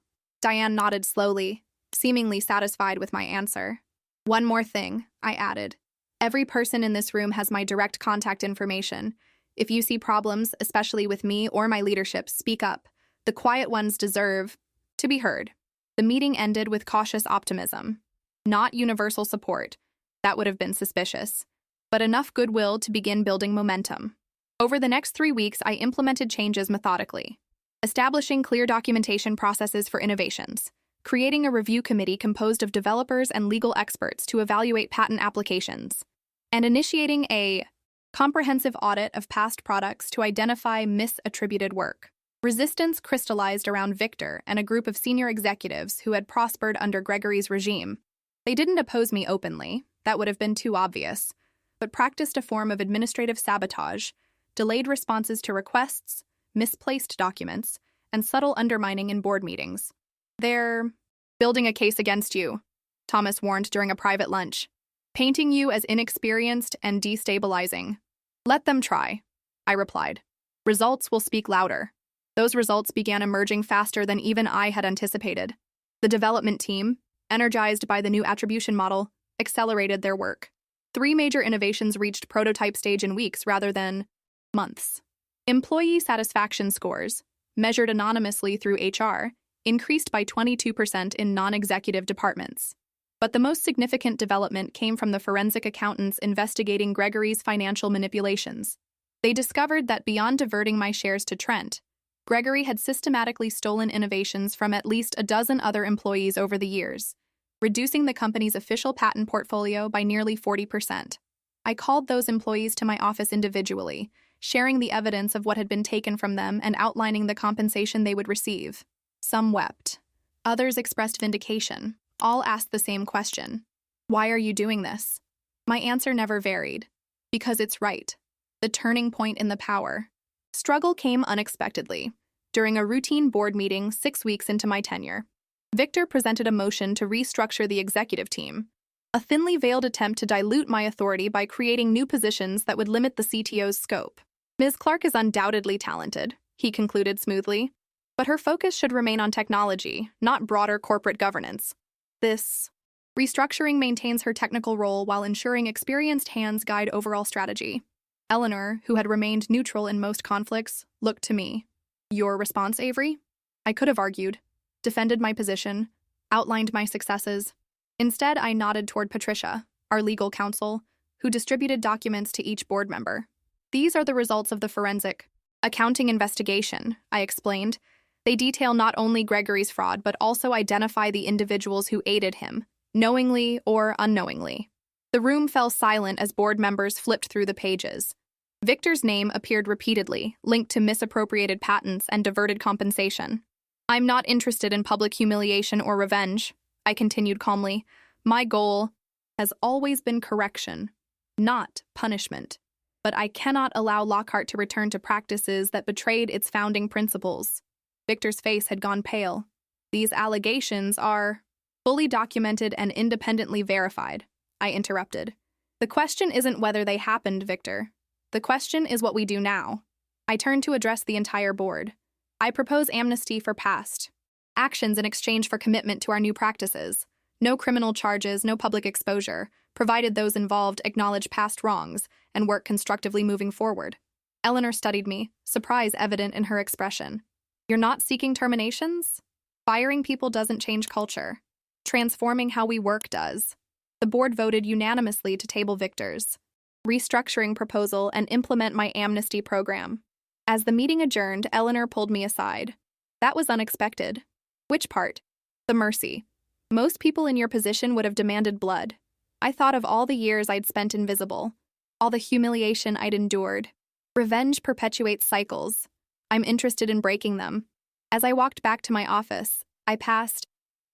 Diane nodded slowly, seemingly satisfied with my answer. One more thing, I added. Every person in this room has my direct contact information. If you see problems, especially with me or my leadership, speak up. The quiet ones deserve to be heard. The meeting ended with cautious optimism. Not universal support. That would have been suspicious. But enough goodwill to begin building momentum. Over the next 3 weeks, I implemented changes methodically. Establishing clear documentation processes for innovations. Creating a review committee composed of developers and legal experts to evaluate patent applications. And initiating a comprehensive audit of past products to identify misattributed work. Resistance crystallized around Victor and a group of senior executives who had prospered under Gregory's regime. They didn't oppose me openly, that would have been too obvious, but practiced a form of administrative sabotage, delayed responses to requests, misplaced documents, and subtle undermining in board meetings. They're building a case against you, Thomas warned during a private lunch, painting you as inexperienced and destabilizing. Let them try, I replied. Results will speak louder. Those results began emerging faster than even I had anticipated. The development team, energized by the new attribution model, accelerated their work. 3 major innovations reached prototype stage in weeks rather than months. Employee satisfaction scores, measured anonymously through HR, increased by 22% in non-executive departments. But the most significant development came from the forensic accountants investigating Gregory's financial manipulations. They discovered that beyond diverting my shares to Trent, Gregory had systematically stolen innovations from at least a dozen other employees over the years, reducing the company's official patent portfolio by nearly 40%. I called those employees to my office individually, sharing the evidence of what had been taken from them and outlining the compensation they would receive. Some wept. Others expressed vindication. All asked the same question. Why are you doing this? My answer never varied. Because it's right. The turning point in the power. Struggle came unexpectedly. During a routine board meeting 6 weeks into my tenure, Victor presented a motion to restructure the executive team, a thinly veiled attempt to dilute my authority by creating new positions that would limit the CTO's scope. Ms. Clark is undoubtedly talented, he concluded smoothly, But her focus should remain on technology, not broader corporate governance. This restructuring maintains her technical role while ensuring experienced hands guide overall strategy. Eleanor, who had remained neutral in most conflicts, looked to me. Your response, Avery? I could have argued, defended my position, outlined my successes. Instead, I nodded toward Patricia, our legal counsel, who distributed documents to each board member. These are the results of the forensic accounting investigation, I explained. They detail not only Gregory's fraud, but also identify the individuals who aided him, knowingly or unknowingly. The room fell silent as board members flipped through the pages. Victor's name appeared repeatedly, linked to misappropriated patents and diverted compensation. I'm not interested in public humiliation or revenge, I continued calmly. My goal has always been correction, not punishment. But I cannot allow Lockhart to return to practices that betrayed its founding principles. Victor's face had gone pale. These allegations are fully documented and independently verified, I interrupted. The question isn't whether they happened, Victor. The question is what we do now. I turned to address the entire board. I propose amnesty for past actions in exchange for commitment to our new practices. No criminal charges, no public exposure, provided those involved acknowledge past wrongs and work constructively moving forward. Eleanor studied me, surprise evident in her expression. You're not seeking terminations? Firing people doesn't change culture. Transforming how we work does. The board voted unanimously to table Victor's restructuring proposal and implement my amnesty program. As the meeting adjourned, Eleanor pulled me aside. That was unexpected. Which part? The mercy. Most people in your position would have demanded blood. I thought of all the years I'd spent invisible, all the humiliation I'd endured. Revenge perpetuates cycles. I'm interested in breaking them. As I walked back to my office, I passed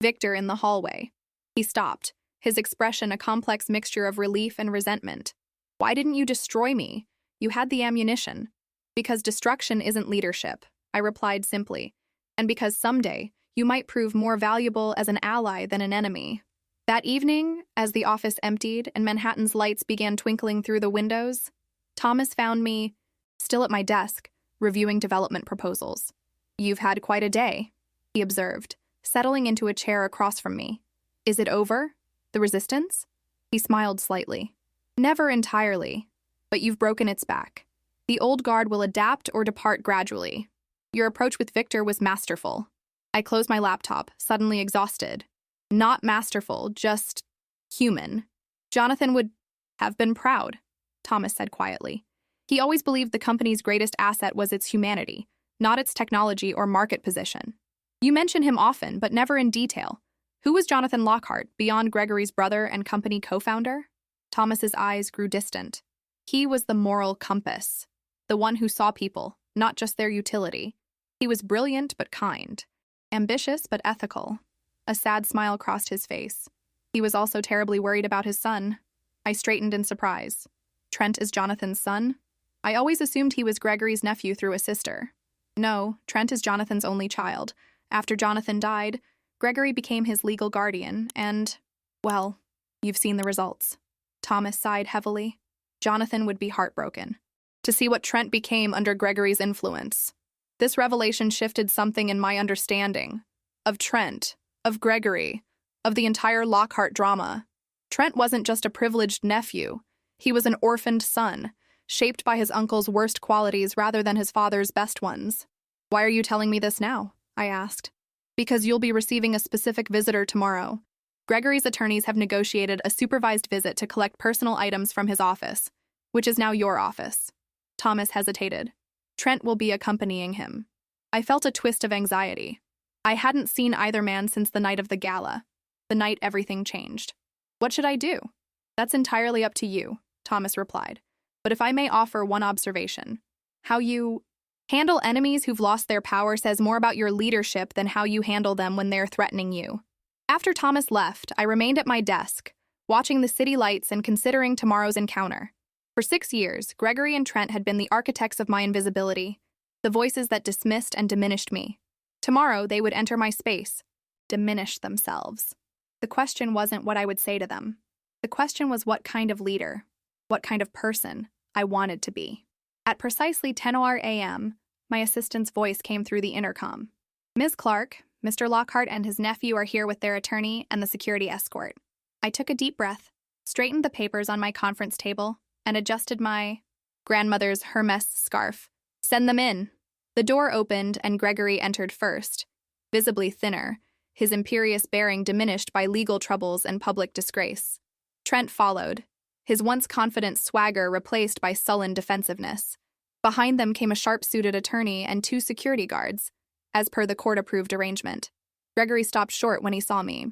Victor in the hallway. He stopped, his expression a complex mixture of relief and resentment. Why didn't you destroy me? You had the ammunition. Because destruction isn't leadership, I replied simply, and because someday you might prove more valuable as an ally than an enemy. That evening, as the office emptied and Manhattan's lights began twinkling through the windows, Thomas found me still at my desk, reviewing development proposals. You've had quite a day, he observed, settling into a chair across from me. Is it over? The resistance? He smiled slightly. Never entirely, but you've broken its back. The old guard will adapt or depart gradually. Your approach with Victor was masterful. I closed my laptop, suddenly exhausted. Not masterful, just human. Jonathan would have been proud, Thomas said quietly. He always believed the company's greatest asset was its humanity, not its technology or market position. You mention him often, but never in detail. Who was Jonathan Lockhart, beyond Gregory's brother and company co-founder? Thomas's eyes grew distant. He was the moral compass, the one who saw people, not just their utility. He was brilliant but kind, ambitious but ethical. A sad smile crossed his face. He was also terribly worried about his son. I straightened in surprise. Trent is Jonathan's son? I always assumed he was Gregory's nephew through a sister. No, Trent is Jonathan's only child. After Jonathan died, Gregory became his legal guardian, and, well, you've seen the results. Thomas sighed heavily. Jonathan would be heartbroken to see what Trent became under Gregory's influence. This revelation shifted something in my understanding of Trent, of Gregory, of the entire Lockhart drama. Trent wasn't just a privileged nephew. He was an orphaned son, shaped by his uncle's worst qualities rather than his father's best ones. Why are you telling me this now? I asked. Because you'll be receiving a specific visitor tomorrow. Gregory's attorneys have negotiated a supervised visit to collect personal items from his office, which is now your office. Thomas hesitated. Trent will be accompanying him. I felt a twist of anxiety. I hadn't seen either man since the night of the gala, the night everything changed. What should I do? That's entirely up to you, Thomas replied. But if I may offer one observation, how you handle enemies who've lost their power says more about your leadership than how you handle them when they're threatening you. After Thomas left, I remained at my desk, watching the city lights and considering tomorrow's encounter. For 6 years, Gregory and Trent had been the architects of my invisibility, the voices that dismissed and diminished me. Tomorrow, they would enter my space, diminish themselves. The question wasn't what I would say to them. The question was what kind of leader, what kind of person I wanted to be. At precisely 10:00 a.m., my assistant's voice came through the intercom. Ms. Clark, Mr. Lockhart and his nephew are here with their attorney and the security escort. I took a deep breath, straightened the papers on my conference table, and adjusted my grandmother's Hermes scarf. Send them in. The door opened and Gregory entered first, visibly thinner, his imperious bearing diminished by legal troubles and public disgrace. Trent followed, his once confident swagger replaced by sullen defensiveness. Behind them came a sharp-suited attorney and 2 security guards, as per the court-approved arrangement. Gregory stopped short when he saw me,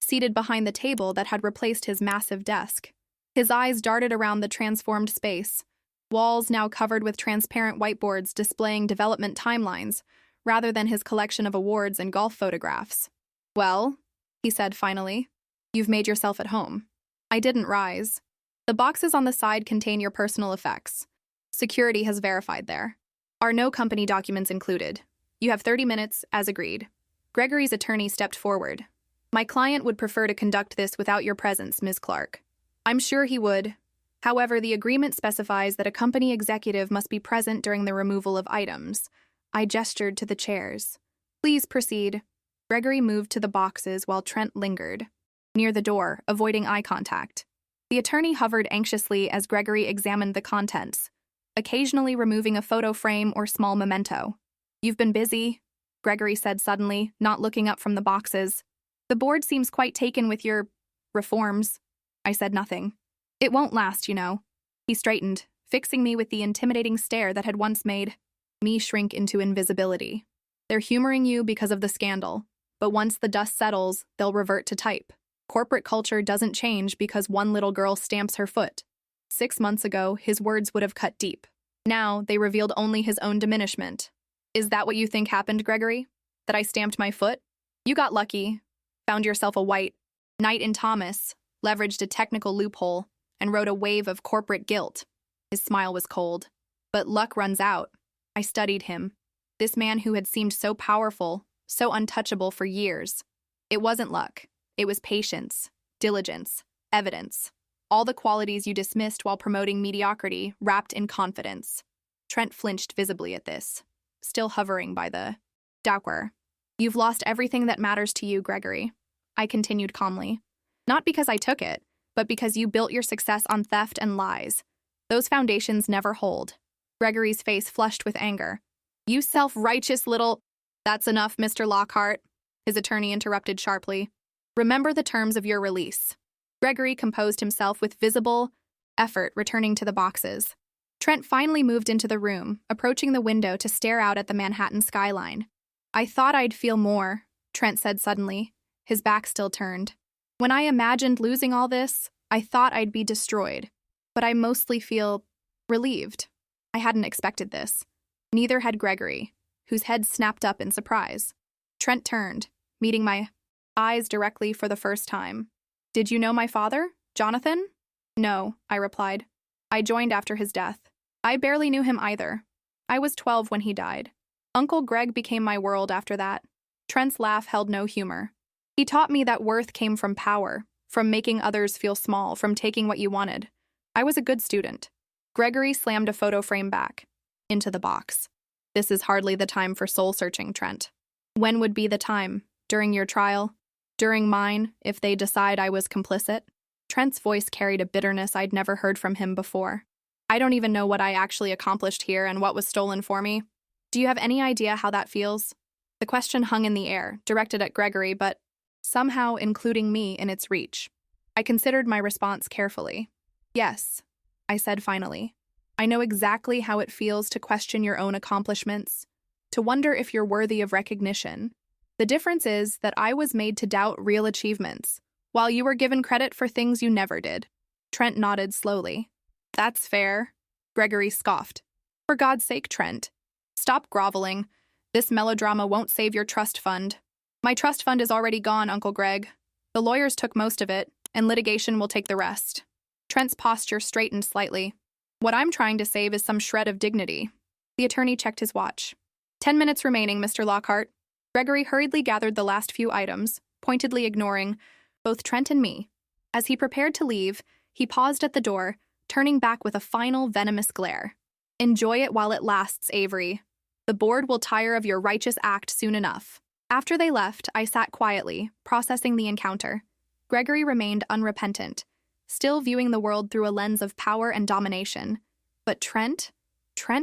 seated behind the table that had replaced his massive desk. His eyes darted around the transformed space, walls now covered with transparent whiteboards displaying development timelines, rather than his collection of awards and golf photographs. "Well," he said finally, "you've made yourself at home." I didn't rise. "The boxes on the side contain your personal effects. Security has verified there. Are no company documents included. You have 30 minutes, as agreed." Gregory's attorney stepped forward. "My client would prefer to conduct this without your presence, Ms. Clark." "I'm sure he would. However, the agreement specifies that a company executive must be present during the removal of items." I gestured to the chairs. "Please proceed." Gregory moved to the boxes while Trent lingered, near the door, avoiding eye contact. The attorney hovered anxiously as Gregory examined the contents, occasionally removing a photo frame or small memento. "You've been busy," Gregory said suddenly, not looking up from the boxes. "The board seems quite taken with your reforms." I said nothing. "It won't last, you know." He straightened, fixing me with the intimidating stare that had once made me shrink into invisibility. "They're humoring you because of the scandal, but once the dust settles, they'll revert to type. Corporate culture doesn't change because one little girl stamps her foot." 6 months ago, his words would have cut deep. Now, they revealed only his own diminishment. "Is that what you think happened, Gregory? That I stamped my foot? You got lucky, found yourself a white knight in Thomas, leveraged a technical loophole, and rode a wave of corporate guilt." His smile was cold. "But luck runs out." I studied him. This man who had seemed so powerful, so untouchable for years. It wasn't luck. It was patience, diligence, evidence. All the qualities you dismissed while promoting mediocrity, wrapped in confidence. Trent flinched visibly at this, still hovering by the dower. "You've lost everything that matters to you, Gregory," I continued calmly. "Not because I took it, but because you built your success on theft and lies. Those foundations never hold." Gregory's face flushed with anger. "You self-righteous little—" "That's enough, Mr. Lockhart," his attorney interrupted sharply. "Remember the terms of your release." Gregory composed himself with visible effort, returning to the boxes. Trent finally moved into the room, approaching the window to stare out at the Manhattan skyline. "I thought I'd feel more," Trent said suddenly, his back still turned. "When I imagined losing all this, I thought I'd be destroyed. But I mostly feel relieved." I hadn't expected this. Neither had Gregory, whose head snapped up in surprise. Trent turned, meeting my eyes directly for the first time. "Did you know my father, Jonathan?" "No," I replied. "I joined after his death. I barely knew him either. I was 12 when he died. Uncle Greg became my world after that." Trent's laugh held no humor. "He taught me that worth came from power, from making others feel small, from taking what you wanted. I was a good student." Gregory slammed a photo frame back into the box. "This is hardly the time for soul-searching, Trent." "When would be the time? During your trial? During mine, if they decide I was complicit?" Trent's voice carried a bitterness I'd never heard from him before. "I don't even know what I actually accomplished here and what was stolen for me. Do you have any idea how that feels?" The question hung in the air, directed at Gregory, but somehow including me in its reach. I considered my response carefully. "Yes," I said finally. "I know exactly how it feels to question your own accomplishments, to wonder if you're worthy of recognition. The difference is that I was made to doubt real achievements, while you were given credit for things you never did." Trent nodded slowly. "That's fair," Gregory scoffed. "For God's sake, Trent, stop groveling. This melodrama won't save your trust fund." "My trust fund is already gone, Uncle Greg. The lawyers took most of it, and litigation will take the rest." Trent's posture straightened slightly. "What I'm trying to save is some shred of dignity." The attorney checked his watch. 10 minutes remaining, Mr. Lockhart." Gregory hurriedly gathered the last few items, pointedly ignoring both Trent and me. As he prepared to leave, he paused at the door, turning back with a final venomous glare. "Enjoy it while it lasts, Avery. The board will tire of your righteous act soon enough." After they left, I sat quietly, processing the encounter. Gregory remained unrepentant, still viewing the world through a lens of power and domination. But Trent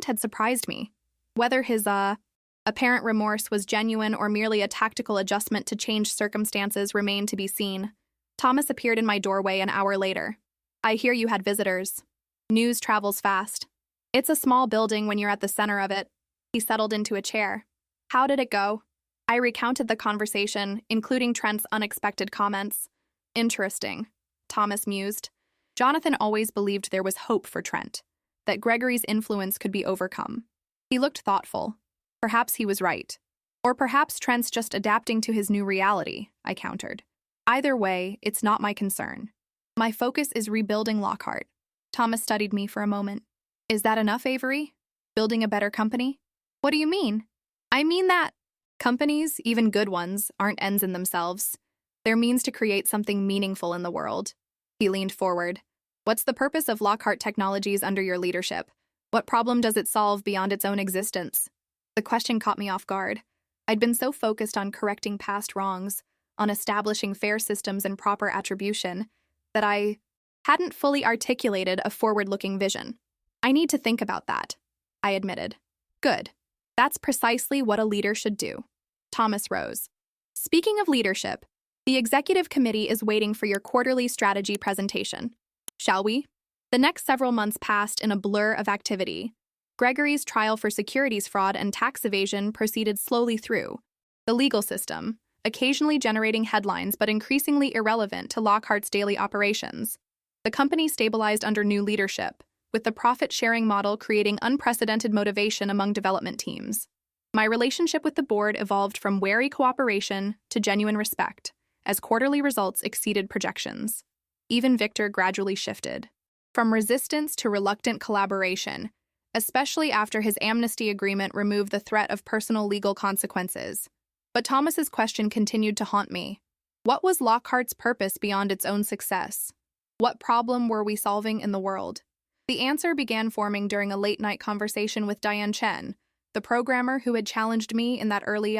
had surprised me. Whether his, apparent remorse was genuine or merely a tactical adjustment to changed circumstances remained to be seen. Thomas appeared in my doorway an hour later. I hear you had visitors. News travels fast. It's a small building when you're at the center of it. He settled into a chair. How did it go? I recounted the conversation, including Trent's unexpected comments. Interesting, Thomas mused. Jonathan always believed there was hope for Trent, that Gregory's influence could be overcome. He looked thoughtful. Perhaps he was right. Or perhaps Trent's just adapting to his new reality, I countered. Either way, it's not my concern. My focus is rebuilding Lockhart. Thomas studied me for a moment. Is that enough, Avery? Building a better company? What do you mean? I mean that companies, even good ones, aren't ends in themselves. They're means to create something meaningful in the world. He leaned forward. What's the purpose of Lockhart Technologies under your leadership? What problem does it solve beyond its own existence? The question caught me off guard. I'd been so focused on correcting past wrongs, on establishing fair systems and proper attribution, that I hadn't fully articulated a forward-looking vision. I need to think about that, I admitted. Good. That's precisely what a leader should do. Thomas rose. Speaking of leadership, the executive committee is waiting for your quarterly strategy presentation. Shall we? The next several months passed in a blur of activity. Gregory's trial for securities fraud and tax evasion proceeded slowly through. The legal system, occasionally generating headlines but increasingly irrelevant to Lockhart's daily operations. The company stabilized under new leadership, with the profit-sharing model creating unprecedented motivation among development teams. My relationship with the board evolved from wary cooperation to genuine respect, as quarterly results exceeded projections. Even Victor gradually shifted, from resistance to reluctant collaboration, especially after his amnesty agreement removed the threat of personal legal consequences. But Thomas's question continued to haunt me. What was Lockhart's purpose beyond its own success? What problem were we solving in the world? The answer began forming during a late-night conversation with Diane Chen, the programmer who had challenged me in that early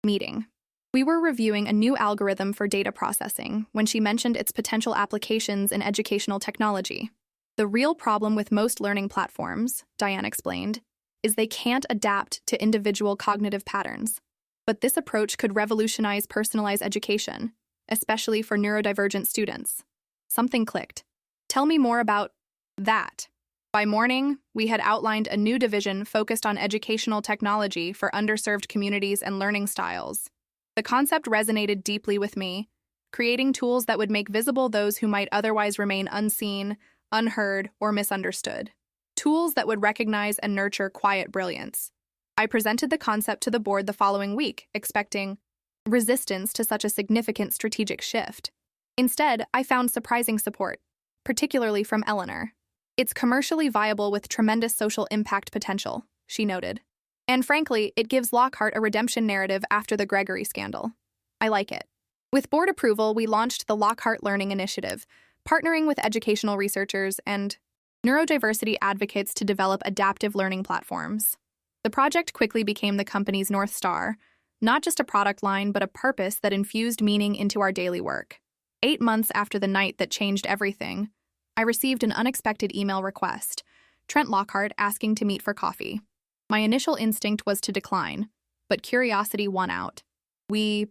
meeting. We were reviewing a new algorithm for data processing when she mentioned its potential applications in educational technology. The real problem with most learning platforms, Diane explained, is they can't adapt to individual cognitive patterns. But this approach could revolutionize personalized education, especially for neurodivergent students. Something clicked. Tell me more about that. By morning, we had outlined a new division focused on educational technology for underserved communities and learning styles. The concept resonated deeply with me, creating tools that would make visible those who might otherwise remain unseen, unheard, or misunderstood. Tools that would recognize and nurture quiet brilliance. I presented the concept to the board the following week, expecting resistance to such a significant strategic shift. Instead, I found surprising support, particularly from Eleanor. It's commercially viable with tremendous social impact potential, she noted. And frankly, it gives Lockhart a redemption narrative after the Gregory scandal. I like it. With board approval, we launched the Lockhart Learning Initiative, partnering with educational researchers and neurodiversity advocates to develop adaptive learning platforms. The project quickly became the company's North Star, not just a product line, but a purpose that infused meaning into our daily work. 8 months after the night that changed everything, I received an unexpected email request, Trent Lockhart asking to meet for coffee. My initial instinct was to decline, but curiosity won out. We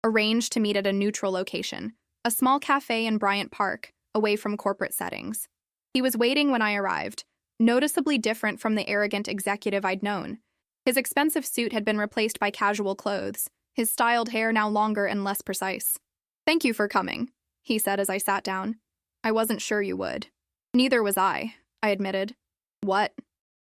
arranged to meet at a neutral location, a small cafe in Bryant Park, away from corporate settings. He was waiting when I arrived, noticeably different from the arrogant executive I'd known. His expensive suit had been replaced by casual clothes, his styled hair now longer and less precise. "Thank you for coming," he said as I sat down. "I wasn't sure you would." "Neither was I admitted. "What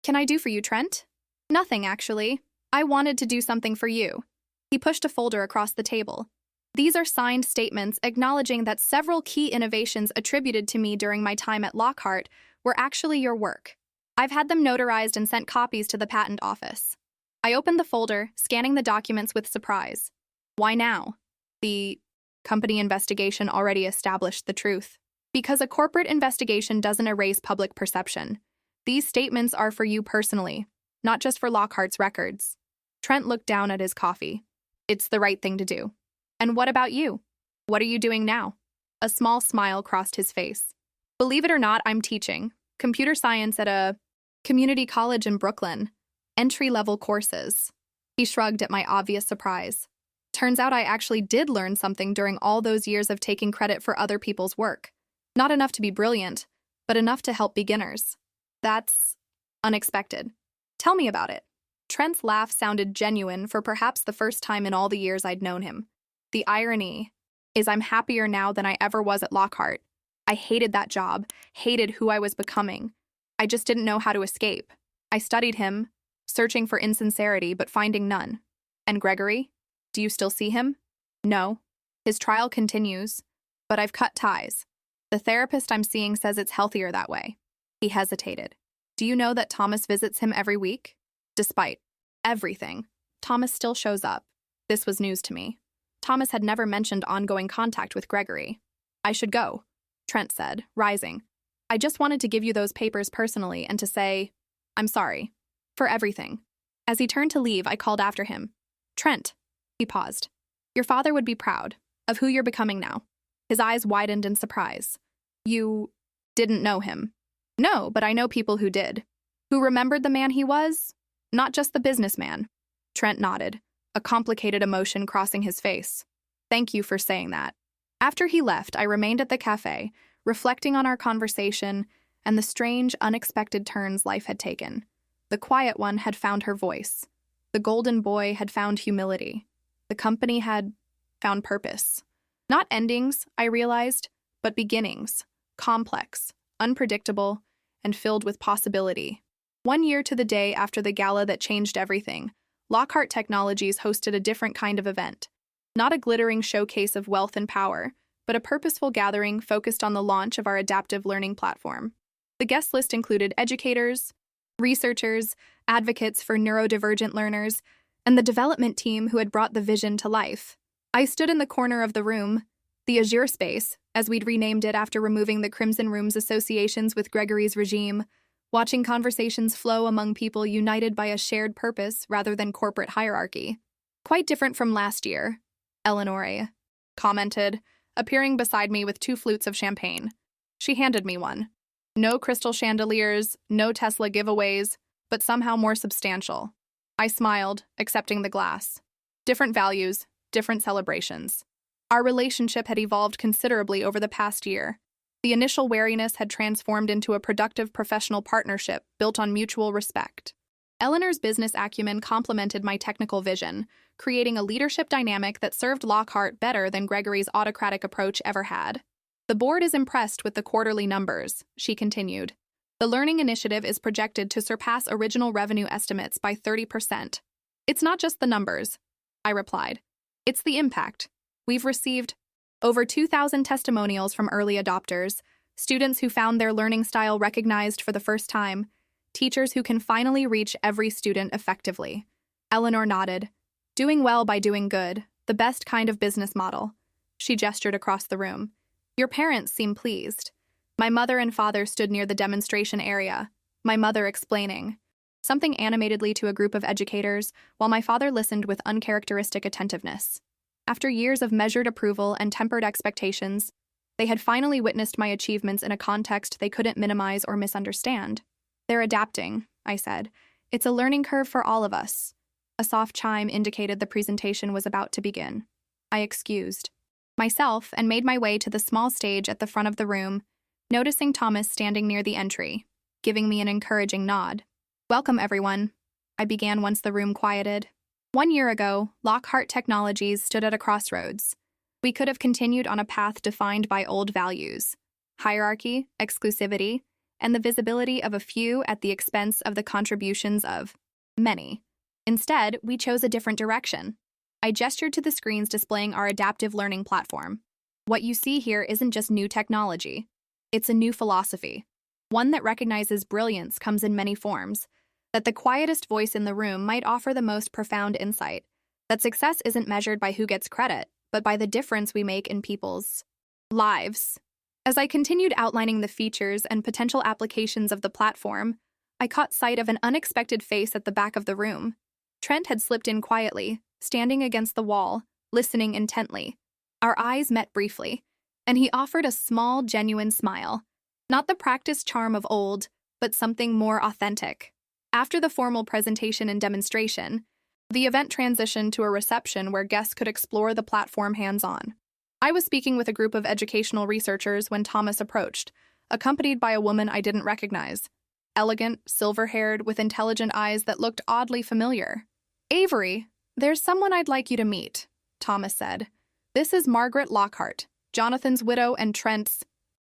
can I do for you, Trent?" "Nothing, actually. I wanted to do something for you." He pushed a folder across the table. "These are signed statements acknowledging that several key innovations attributed to me during my time at Lockhart were actually your work. I've had them notarized and sent copies to the patent office." I opened the folder, scanning the documents with surprise. Why now? The company investigation already established the truth. Because a corporate investigation doesn't erase public perception. These statements are for you personally, not just for Lockhart's records. Trent looked down at his coffee. It's the right thing to do. And what about you? What are you doing now? A small smile crossed his face. Believe it or not, I'm teaching computer science at a community college in Brooklyn. Entry-level courses. He shrugged at my obvious surprise. Turns out I actually did learn something during all those years of taking credit for other people's work. Not enough to be brilliant, but enough to help beginners. That's unexpected. Tell me about it. Trent's laugh sounded genuine for perhaps the first time in all the years I'd known him. The irony is I'm happier now than I ever was at Lockhart. I hated that job, hated who I was becoming. I just didn't know how to escape. I studied him, searching for insincerity but finding none. And Gregory? Do you still see him? No. His trial continues, but I've cut ties. The therapist I'm seeing says it's healthier that way. He hesitated. Do you know that Thomas visits him every week? Despite everything, Thomas still shows up. This was news to me. Thomas had never mentioned ongoing contact with Gregory. I should go, Trent said, rising. I just wanted to give you those papers personally and to say, I'm sorry. For everything. As he turned to leave, I called after him. Trent. He paused. Your father would be proud of who you're becoming now. His eyes widened in surprise. You didn't know him. No, but I know people who did. Who remembered the man he was? Not just the businessman. Trent nodded, a complicated emotion crossing his face. Thank you for saying that. After he left, I remained at the cafe, reflecting on our conversation and the strange, unexpected turns life had taken. The quiet one had found her voice. The golden boy had found humility. The company had found purpose. Not endings, I realized, but beginnings, complex, unpredictable, and filled with possibility. 1 year to the day after the gala that changed everything, Lockhart Technologies hosted a different kind of event. Not a glittering showcase of wealth and power, but a purposeful gathering focused on the launch of our adaptive learning platform. The guest list included educators, researchers, advocates for neurodivergent learners, and the development team who had brought the vision to life. I stood in the corner of the room, the Azure space, as we'd renamed it after removing the Crimson Room's associations with Gregory's regime, watching conversations flow among people united by a shared purpose rather than corporate hierarchy. Quite different from last year, Eleanor commented, appearing beside me with 2 flutes of champagne. She handed me one. No crystal chandeliers, no Tesla giveaways, but somehow more substantial. I smiled, accepting the glass. Different values, different celebrations. Our relationship had evolved considerably over the past year. The initial wariness had transformed into a productive professional partnership built on mutual respect. Eleanor's business acumen complemented my technical vision, creating a leadership dynamic that served Lockhart better than Gregory's autocratic approach ever had. The board is impressed with the quarterly numbers, she continued. The learning initiative is projected to surpass original revenue estimates by 30%. It's not just the numbers, I replied. It's the impact. We've received over 2,000 testimonials from early adopters, students who found their learning style recognized for the first time, teachers who can finally reach every student effectively. Eleanor nodded. Doing well by doing good, the best kind of business model. She gestured across the room. Your parents seem pleased. My mother and father stood near the demonstration area, my mother explaining something animatedly to a group of educators, while my father listened with uncharacteristic attentiveness. After years of measured approval and tempered expectations, they had finally witnessed my achievements in a context they couldn't minimize or misunderstand. They're adapting, I said. It's a learning curve for all of us. A soft chime indicated the presentation was about to begin. I excused myself and made my way to the small stage at the front of the room, noticing Thomas standing near the entry, giving me an encouraging nod. Welcome, everyone, I began once the room quieted. 1 year ago, Lockhart Technologies stood at a crossroads. We could have continued on a path defined by old values, hierarchy, exclusivity, and the visibility of a few at the expense of the contributions of many. Instead, we chose a different direction. I gestured to the screens displaying our adaptive learning platform. What you see here isn't just new technology. It's a new philosophy, one that recognizes brilliance comes in many forms, that the quietest voice in the room might offer the most profound insight, that success isn't measured by who gets credit, but by the difference we make in people's lives. As I continued outlining the features and potential applications of the platform, I caught sight of an unexpected face at the back of the room. Trent had slipped in quietly, standing against the wall, listening intently. Our eyes met briefly, and he offered a small, genuine smile. Not the practiced charm of old, but something more authentic. After the formal presentation and demonstration, the event transitioned to a reception where guests could explore the platform hands-on. I was speaking with a group of educational researchers when Thomas approached, accompanied by a woman I didn't recognize. Elegant, silver-haired, with intelligent eyes that looked oddly familiar. "Avery, there's someone I'd like you to meet," Thomas said. "This is Margaret Lockhart, Jonathan's widow and Trent's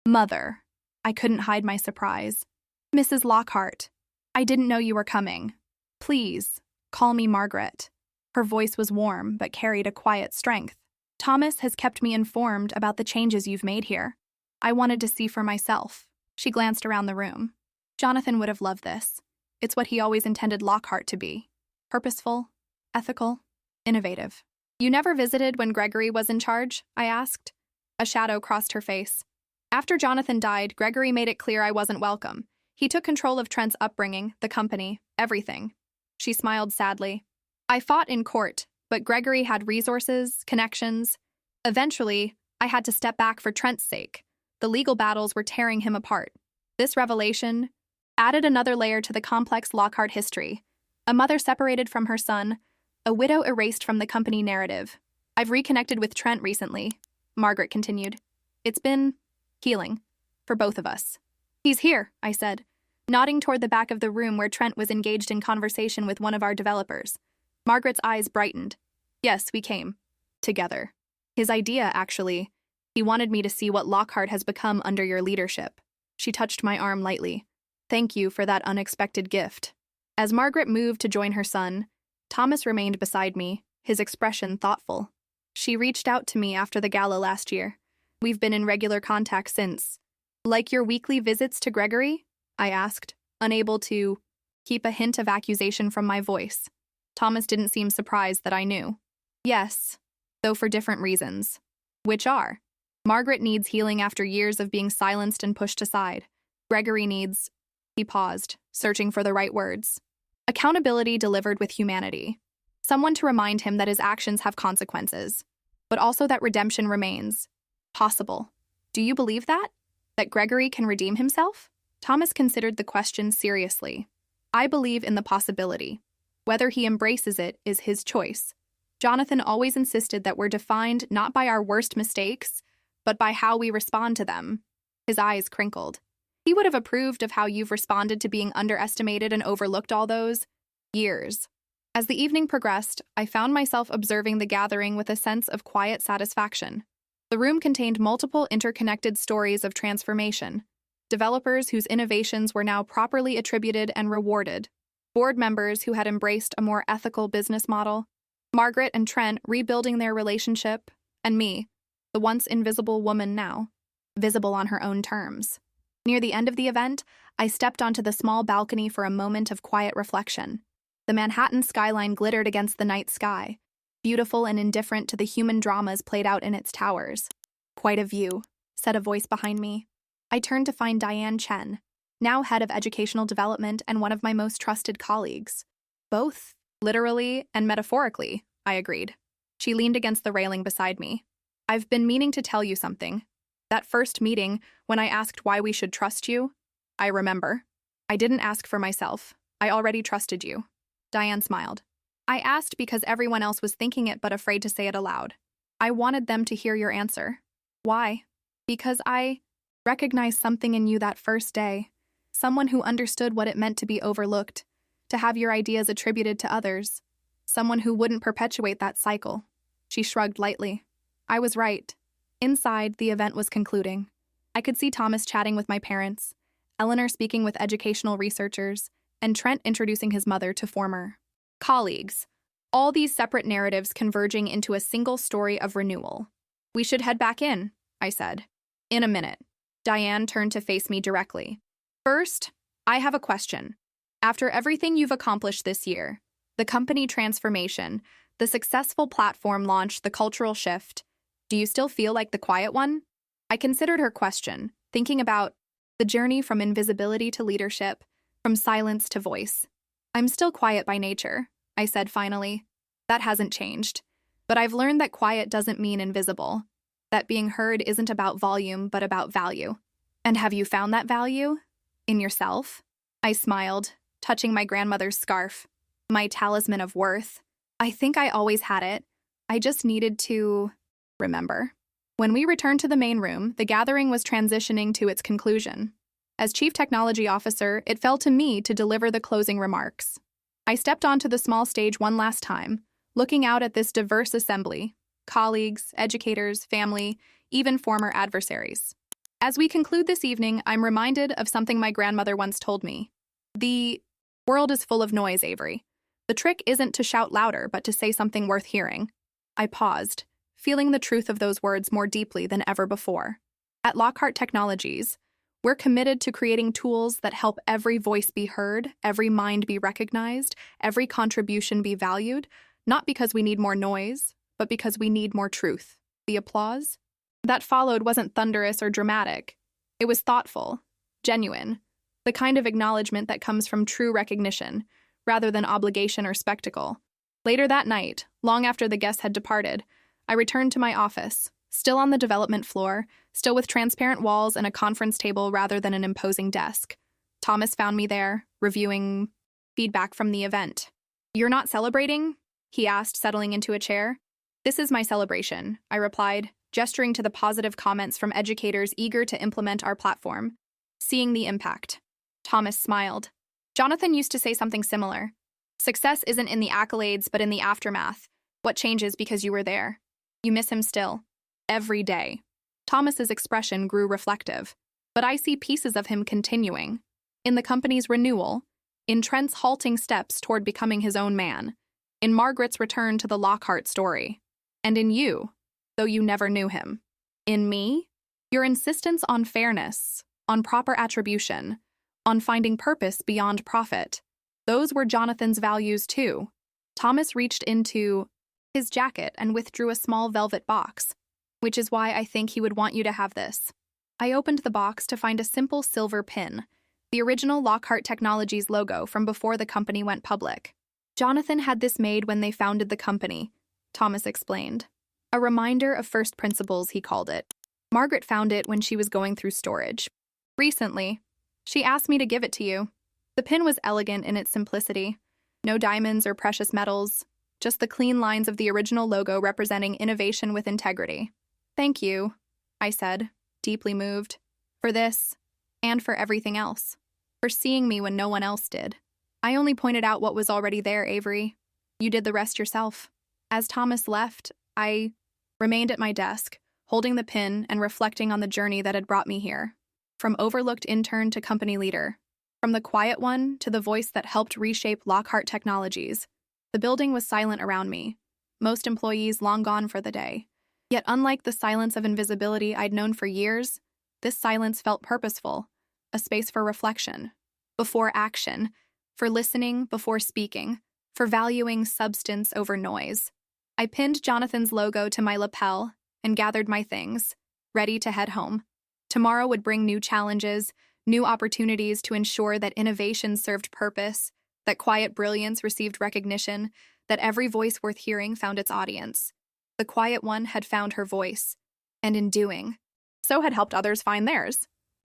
mother." I couldn't hide my surprise. "Mrs. Lockhart, I didn't know you were coming. Please, call me Margaret." Her voice was warm, but carried a quiet strength. "Thomas has kept me informed about the changes you've made here. I wanted to see for myself." She glanced around the room. "Jonathan would have loved this. It's what he always intended Lockhart to be. Purposeful, ethical, innovative." "You never visited when Gregory was in charge?" I asked. A shadow crossed her face. "After Jonathan died, Gregory made it clear I wasn't welcome. He took control of Trent's upbringing, the company, everything." She smiled sadly. "I fought in court, but Gregory had resources, connections. Eventually, I had to step back for Trent's sake. The legal battles were tearing him apart." This revelation added another layer to the complex Lockhart history. A mother separated from her son, a widow erased from the company narrative. "I've reconnected with Trent recently," Margaret continued. "It's been healing for both of us." "He's here," I said, nodding toward the back of the room where Trent was engaged in conversation with one of our developers. Margaret's eyes brightened. "Yes, we came. Together. His idea, actually. He wanted me to see what Lockhart has become under your leadership." She touched my arm lightly. "Thank you for that unexpected gift." As Margaret moved to join her son, Thomas remained beside me, his expression thoughtful. "She reached out to me after the gala last year. We've been in regular contact since." "Like your weekly visits to Gregory?" I asked, unable to keep a hint of accusation from my voice. Thomas didn't seem surprised that I knew. "Yes, though for different reasons." "Which are?" "Margaret needs healing after years of being silenced and pushed aside. Gregory needs—" He paused, searching for the right words. "Accountability delivered with humanity. Someone to remind him that his actions have consequences, but also that redemption remains possible." "Do you believe that? That Gregory can redeem himself?" Thomas considered the question seriously. "I believe in the possibility. Whether he embraces it is his choice. Jonathan always insisted that we're defined not by our worst mistakes, but by how we respond to them." His eyes crinkled. "He would have approved of how you've responded to being underestimated and overlooked all those years." As the evening progressed, I found myself observing the gathering with a sense of quiet satisfaction. The room contained multiple interconnected stories of transformation. Developers whose innovations were now properly attributed and rewarded. Board members who had embraced a more ethical business model. Margaret and Trent rebuilding their relationship, and me, the once invisible woman now, visible on her own terms. Near the end of the event, I stepped onto the small balcony for a moment of quiet reflection. The Manhattan skyline glittered against the night sky, beautiful and indifferent to the human dramas played out in its towers. "Quite a view," said a voice behind me. I turned to find Diane Chen, now head of educational development and one of my most trusted colleagues. "Both, literally and metaphorically," I agreed. She leaned against the railing beside me. "I've been meaning to tell you something. That first meeting, when I asked why we should trust you, I remember. I didn't ask for myself. I already trusted you." Diane smiled. "I asked because everyone else was thinking it but afraid to say it aloud. I wanted them to hear your answer." "Why?" "Because I recognized something in you that first day. Someone who understood what it meant to be overlooked, to have your ideas attributed to others. Someone who wouldn't perpetuate that cycle." She shrugged lightly. I was right. Inside, the event was concluding. I could see Thomas chatting with my parents, Eleanor speaking with educational researchers, and Trent introducing his mother to former colleagues. All these separate narratives converging into a single story of renewal. "We should head back in," I said. "In a minute." Diane turned to face me directly. "First, I have a question. After everything you've accomplished this year, the company transformation, the successful platform launch, the cultural shift, do you still feel like the quiet one?" I considered her question, thinking about the journey from invisibility to leadership, from silence to voice. "I'm still quiet by nature," I said finally. That hasn't changed. But I've learned that quiet doesn't mean invisible, that being heard isn't about volume, but about value. And have you found that value? In yourself? I smiled, touching my grandmother's scarf, my talisman of worth. I think I always had it. I just needed to remember. When we returned to the main room, the gathering was transitioning to its conclusion. As Chief Technology Officer, it fell to me to deliver the closing remarks. I stepped onto the small stage one last time, looking out at this diverse assembly, colleagues, educators, family, even former adversaries. As we conclude this evening, I'm reminded of something my grandmother once told me. The world is full of noise, Avery. The trick isn't to shout louder, but to say something worth hearing. I paused, feeling the truth of those words more deeply than ever before. At Lockhart Technologies, we're committed to creating tools that help every voice be heard, every mind be recognized, every contribution be valued, not because we need more noise, but because we need more truth. The applause that followed wasn't thunderous or dramatic. It was thoughtful, genuine, the kind of acknowledgement that comes from true recognition, rather than obligation or spectacle. Later that night, long after the guests had departed, I returned to my office, still on the development floor, still with transparent walls and a conference table rather than an imposing desk. Thomas found me there, reviewing feedback from the event. "You're not celebrating?" he asked, settling into a chair. "This is my celebration," I replied, gesturing to the positive comments from educators eager to implement our platform. Seeing the impact. Thomas smiled. "Jonathan used to say something similar. Success isn't in the accolades, but in the aftermath. What changes because you were there? You miss him still. Every day." Thomas's expression grew reflective. "But I see pieces of him continuing. In the company's renewal, in Trent's halting steps toward becoming his own man, in Margaret's return to the Lockhart story, and in you, though you never knew him. In me, your insistence on fairness, on proper attribution, on finding purpose beyond profit. Those were Jonathan's values too." Thomas reached into his jacket and withdrew a small velvet box, "which is why I think he would want you to have this." I opened the box to find a simple silver pin, the original Lockhart Technologies logo from before the company went public. "Jonathan had this made when they founded the company," Thomas explained. "A reminder of first principles," he called it. "Margaret found it when she was going through storage. Recently, she asked me to give it to you." The pin was elegant in its simplicity. No diamonds or precious metals, just the clean lines of the original logo representing innovation with integrity. "Thank you," I said, deeply moved. "For this, and for everything else. For seeing me when no one else did. I only pointed out what was already there, Avery. You did the rest yourself." As Thomas left, I remained at my desk, holding the pin and reflecting on the journey that had brought me here. From overlooked intern to company leader. From the quiet one to the voice that helped reshape Lockhart Technologies. The building was silent around me, most employees long gone for the day. Yet unlike the silence of invisibility I'd known for years, this silence felt purposeful, a space for reflection, before action, for listening before speaking, for valuing substance over noise. I pinned Jonathan's logo to my lapel and gathered my things, ready to head home. Tomorrow would bring new challenges, new opportunities to ensure that innovation served purpose, that quiet brilliance received recognition, that every voice worth hearing found its audience. The quiet one had found her voice, and in doing, so had helped others find theirs.